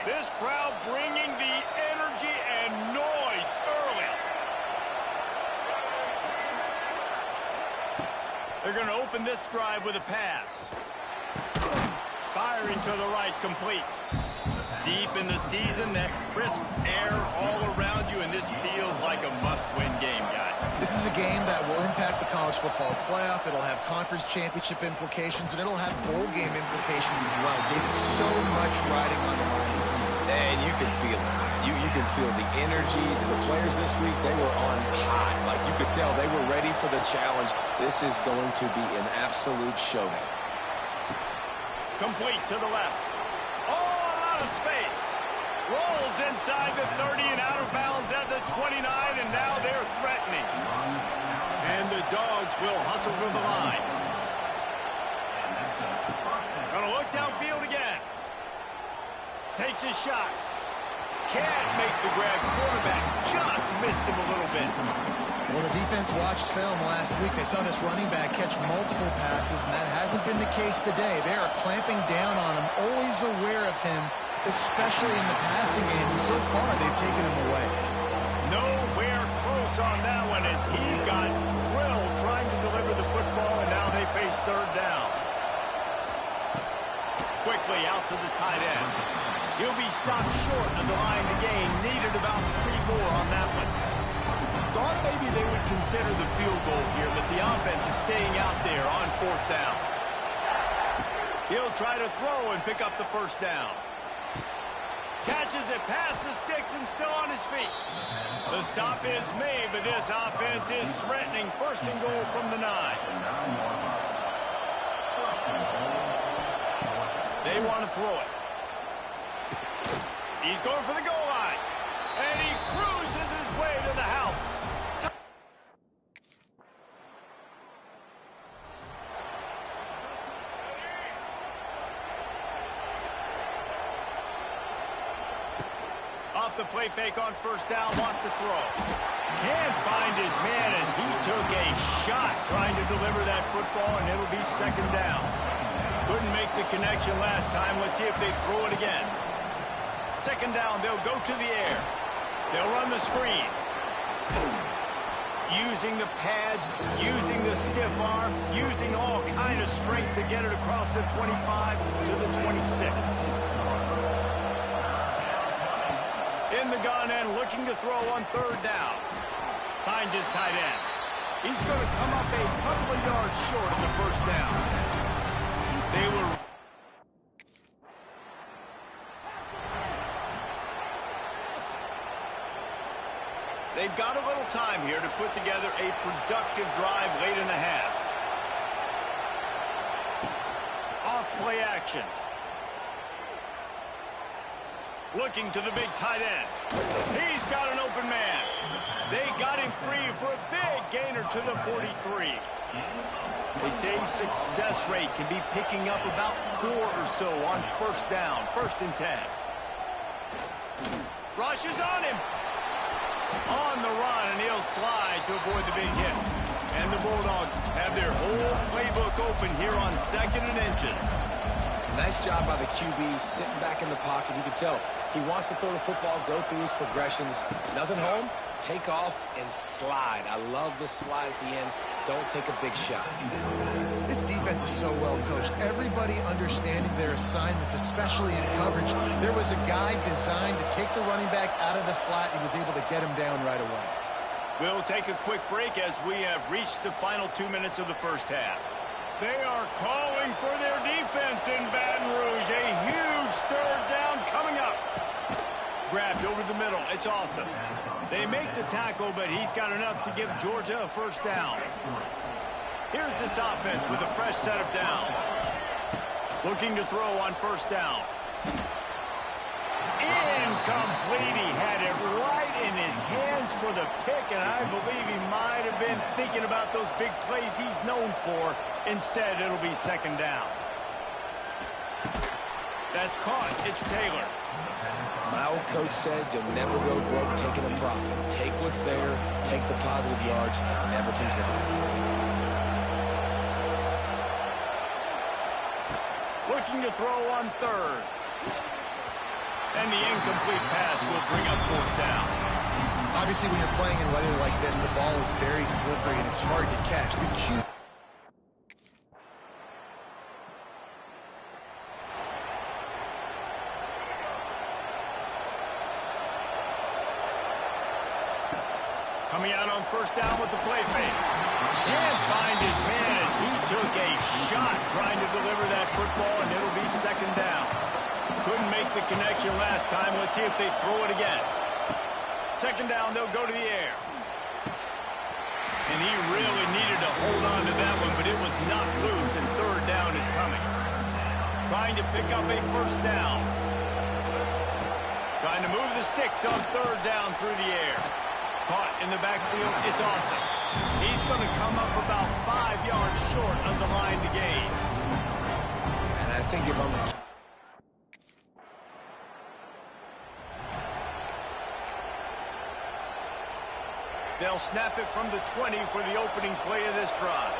This crowd bringing the energy and noise early. They're going to open this drive with a pass. Firing to the right, complete. Deep in the season, that crisp air all around you, and this feels like a must-win game, guys. This is a game that will impact the college football playoff. It'll have conference championship implications, and it'll have bowl game implications as well. David, so much riding on the line. And you can feel it, man. You can feel the energy. The players this week, they were on high. Like, you could tell they were ready for the challenge. This is going to be an absolute showdown. Complete to the left. All out of space. Rolls inside the 30 and out of bounds at the 29, and now they're threatening. And the Dogs will hustle to the line. Gonna look downfield again. Takes his shot. Can't make the grab. Quarterback just missed him a little bit. Well, the defense watched film last week. They saw this running back catch multiple passes, and that hasn't been the case today. They are clamping down on him, always aware of him, especially in the passing game. And so far, they've taken him away. Nowhere close on that one as he got drilled trying to deliver the football, and now they face third down. Quickly out to the tight end. He'll be stopped short of the line to gain. Needed about 3 more on that one. Thought maybe they would consider the field goal here, but the offense is staying out there on fourth down. He'll try to throw and pick up the first down. Catches it past the sticks and still on his feet. The stop is made, but this offense is threatening. First and goal from the 9. They want to throw it. He's going for the goal line. And he cruises his way to the house. Off the play fake on first down, wants to throw. Can't find his man as he took a shot trying to deliver that football, and it'll be second down. Couldn't make the connection last time. Let's see if they throw it again. Second down, they'll go to the air. They'll run the screen. Using the pads, using the stiff arm, using all kind of strength to get it across the 25 to the 26. In the gun and looking to throw on third down. Finds his tight end. He's going to come up a couple of yards short of the first down. They were... They've got a little time here to put together a productive drive late in the half. Off play action. Looking to the big tight end. He's got an open man. They got him free for a big gainer to the 43. They say success rate can be picking up about 4 or so on first down, 1st and 10. Rushes on him. On the run, and he'll slide to avoid the big hit. And the Bulldogs have their whole playbook open here on 2nd and inches. Nice job by the QB, sitting back in the pocket. You can tell he wants to throw the football, go through his progressions. Nothing home, take off, and slide. I love the slide at the end. Don't take a big shot. This defense is so well coached. Everybody understanding their assignments, especially in coverage. There was a guy designed to take the running back out of the flat. He was able to get him down right away. We'll take a quick break as we have reached the final 2 minutes of the first half. They are calling for their defense in Baton Rouge. A huge third down coming up. Grabbed over the middle. It's awesome. They make the tackle, but he's got enough to give Georgia a first down. Here's this offense with a fresh set of downs. Looking to throw on first down. Incomplete. He had it right in his hands for the pick, and I believe he might have been thinking about those big plays he's known for. Instead, it'll be second down. That's caught. It's Taylor. My old coach said you'll never go broke taking a profit. Take what's there, take the positive yards, and never complain. Looking to throw on third. And the incomplete pass will bring up fourth down. Obviously, when you're playing in weather like this, the ball is very slippery and it's hard to catch. The cue. Coming out on first down with the play fake. Can't find his man as he took a shot trying to deliver that football, and it'll be second down. Couldn't make the connection last time. Let's see if they throw it again. Second down, they'll go to the air. And he really needed to hold on to that one, but it was not loose, and third down is coming. Trying to pick up a first down. Trying to move the sticks on third down through the air. Caught in the backfield. It's awesome. He's going to come up about 5 yards short of the line to gain. And I think if I'm... They'll snap it from the 20 for the opening play of this drive.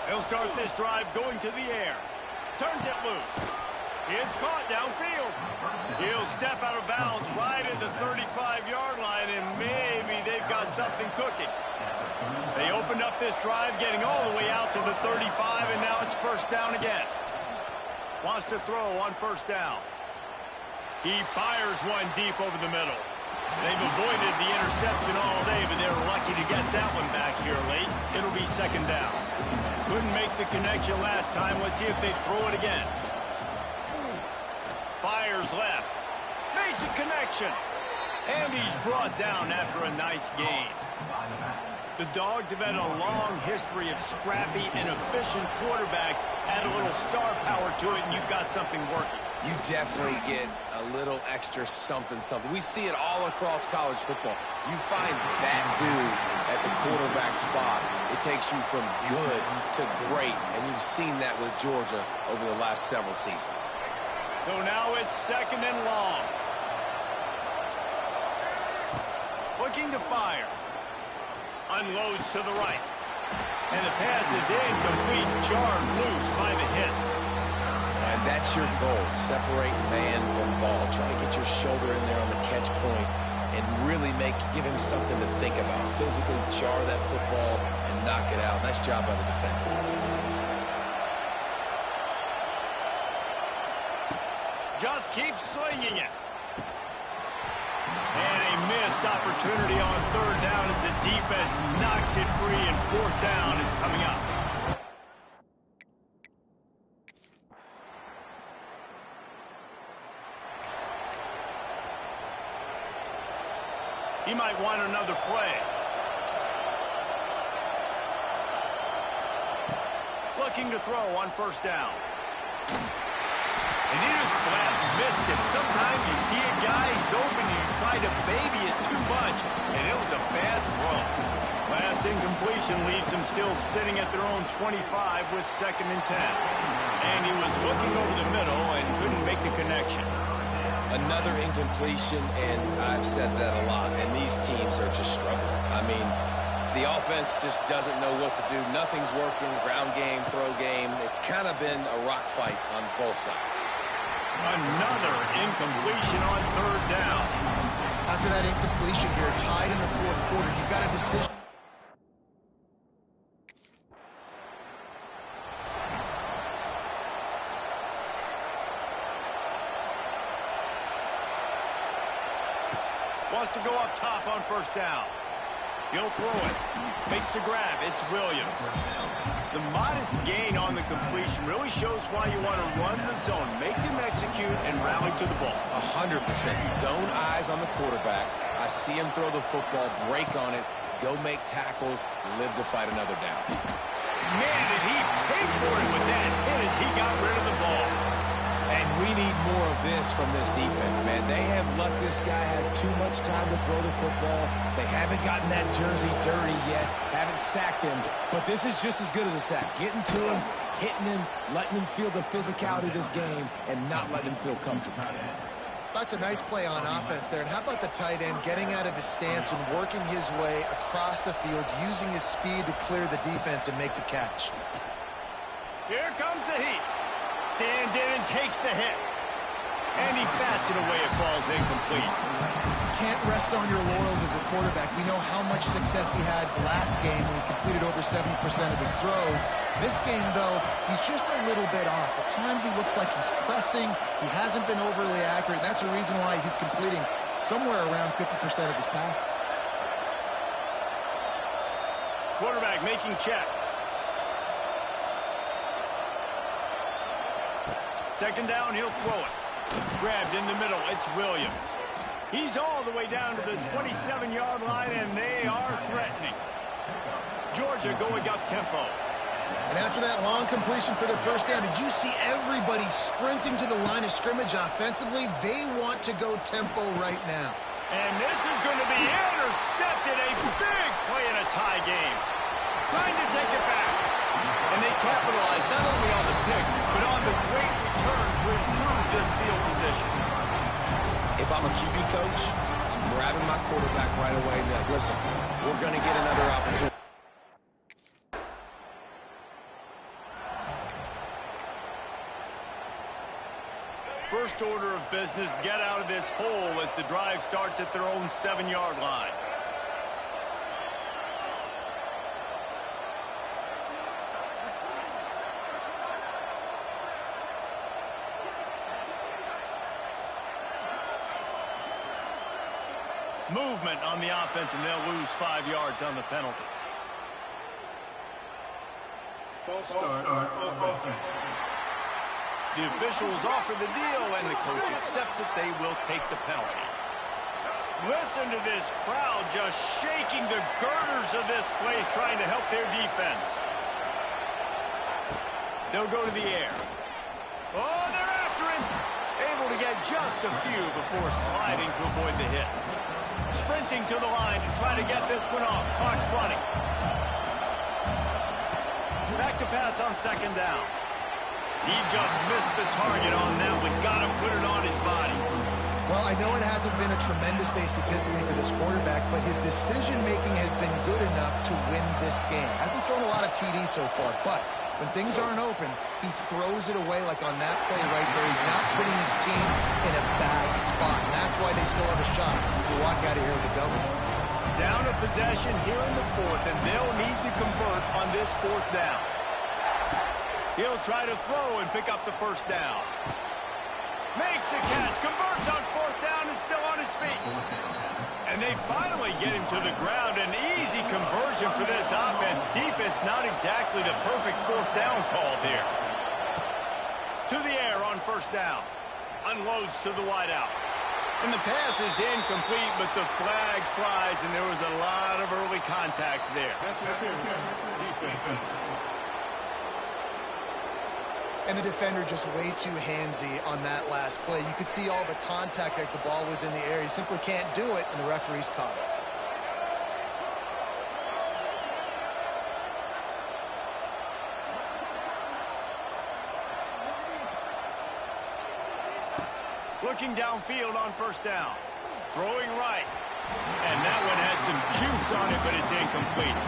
They'll start this drive going to the air. Turns it loose. It's caught downfield. He'll step out of bounds right at the 35-yard line, and maybe they've got something cooking. They opened up this drive, getting all the way out to the 35, and now it's first down again. Wants to throw on first down. He fires one deep over the middle. They've avoided the interception all day, but they're lucky to get that one back here late. It'll be second down. Couldn't make the connection last time. Let's see if they throw it again. Fires left. Makes a connection. And he's brought down after a nice gain. The Dogs have had a long history of scrappy and efficient quarterbacks. Add a little star power to it, and you've got something working. You definitely get a little extra something. We see it all across college football. You find that dude at the quarterback spot, it takes you from good to great, and you've seen that with Georgia over the last several seasons. So now it's 2nd and long. Looking to fire. Unloads to the right. And the pass is incomplete, jarred loose by the hit. And that's your goal, separate man from ball. Try to get your shoulder in there on the catch point and really give him something to think about. Physically jar that football and knock it out. Nice job by the defender. Just keep slinging it. And a missed opportunity on 3rd down as the defense knocks it free, and 4th down is coming up. He might want another play. Looking to throw on 1st down. And he just flat missed it. Sometimes you see a guy, he's open, and you try to baby it too much, and it was a bad throw. Last incompletion leaves them still sitting at their own 25 with 2nd and 10. And he was looking over the middle and couldn't make the connection. Another incompletion, and I've said that a lot, and these teams are just struggling. I mean, the offense just doesn't know what to do. Nothing's working, ground game, throw game. It's kind of been a rock fight on both sides. Another incompletion on 3rd down. After that incompletion here, tied in the 4th quarter, you've got a decision. Wants to go up top on 1st down. He'll throw it. Makes the grab. It's Williams. The modest gain on the completion really shows why you want to run the zone. Make them execute and rally to the ball. 100%. Zone eyes on the quarterback. I see him throw the football, break on it, go make tackles, live to fight another down. Man, did he pay for it with that hit as he got rid of the ball. And we need more of this from this defense, man. They have let this guy have too much time to throw the football. They haven't gotten that jersey dirty yet, haven't sacked him. But this is just as good as a sack. Getting to him, hitting him, letting him feel the physicality of this game, and not letting him feel comfortable. That's a nice play on offense there. And how about the tight end getting out of his stance and working his way across the field, using his speed to clear the defense and make the catch. Here comes the heat. Stands in and takes the hit. And he bats it away. It falls incomplete. Can't rest on your laurels as a quarterback. We know how much success he had last game when he completed over 70% of his throws. This game, though, he's just a little bit off. At times he looks like he's pressing. He hasn't been overly accurate. That's a reason why he's completing somewhere around 50% of his passes. Quarterback making checks. 2nd down, he'll throw it. Grabbed in the middle, it's Williams. He's all the way down to the 27-yard line, and they are threatening. Georgia going up tempo. And after that long completion for the 1st down, did you see everybody sprinting to the line of scrimmage offensively? They want to go tempo right now. And this is going to be intercepted. A big play in a tie game. Trying to take it back. And they capitalize not only on the pick, but on the great return to improve this field position. If I'm a QB coach, I'm grabbing my quarterback right away and be like, listen, we're going to get another opportunity. First order of business, get out of this hole as the drive starts at their own 7-yard line. Movement on the offense, and they'll lose 5 yards on the penalty. False start on offense. The officials offer the deal, and the coach accepts it. They will take the penalty. Listen to this crowd just shaking the girders of this place trying to help their defense. They'll go to the air. Oh, they're after him. Able to get just a few before sliding to avoid the hit. Sprinting to the line to try to get this one off. Clock's running. Back to pass on second down. He just missed the target on that one. Got to put it on his body. Well, I know it hasn't been a tremendous day statistically for this quarterback, but his decision-making has been good enough to win this game. Hasn't thrown a lot of TDs so far, but when things aren't open, he throws it away like on that play right there. He's not putting his team in a bad spot, and that's why they still have a shot to walk out of here with a W. Down a possession here in the fourth, and they'll need to convert on this fourth down. He'll try to throw and pick up the first down. Makes a catch, converts on fourth down, is still on his feet. And they finally get him to the ground. An easy conversion for this offense. Defense not exactly the perfect fourth down call there. To the air on first down. Unloads to the wideout. And the pass is incomplete, but the flag flies, and there was a lot of early contact there. That's defense. And the defender just way too handsy on that last play. You could see all the contact as the ball was in the air. He simply can't do it, and the referee's caught it. Looking downfield on first down. Throwing right. And that one had some juice on it, but it's incomplete.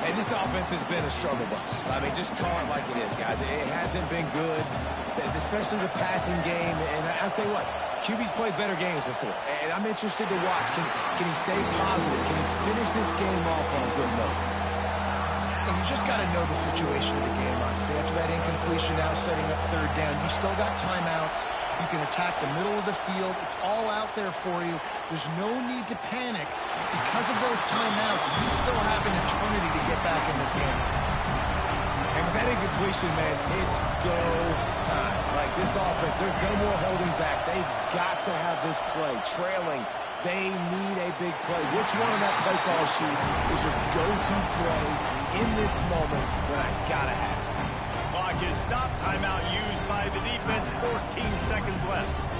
And this offense has been a struggle bus. I mean, just call it like it is, guys. It hasn't been good, especially the passing game. And I'll tell you what, QB's played better games before. And I'm interested to watch. Can he stay positive? Can he finish this game off on a good note? And you just got to know the situation of the game, honestly. After that incompletion, now setting up third down, you still got timeouts. You can attack the middle of the field. It's all out there for you. There's no need to panic. Because of those timeouts, you still have an eternity to get back in this game. And with that incompletion, man, it's go time. Like this offense, there's no more holding back. They've got to have this play. Trailing, they need a big play. Which one on that play call sheet is your go-to play in this moment when I gotta have it? Clock is stopped. Timeout used by the defense. 14 seconds left.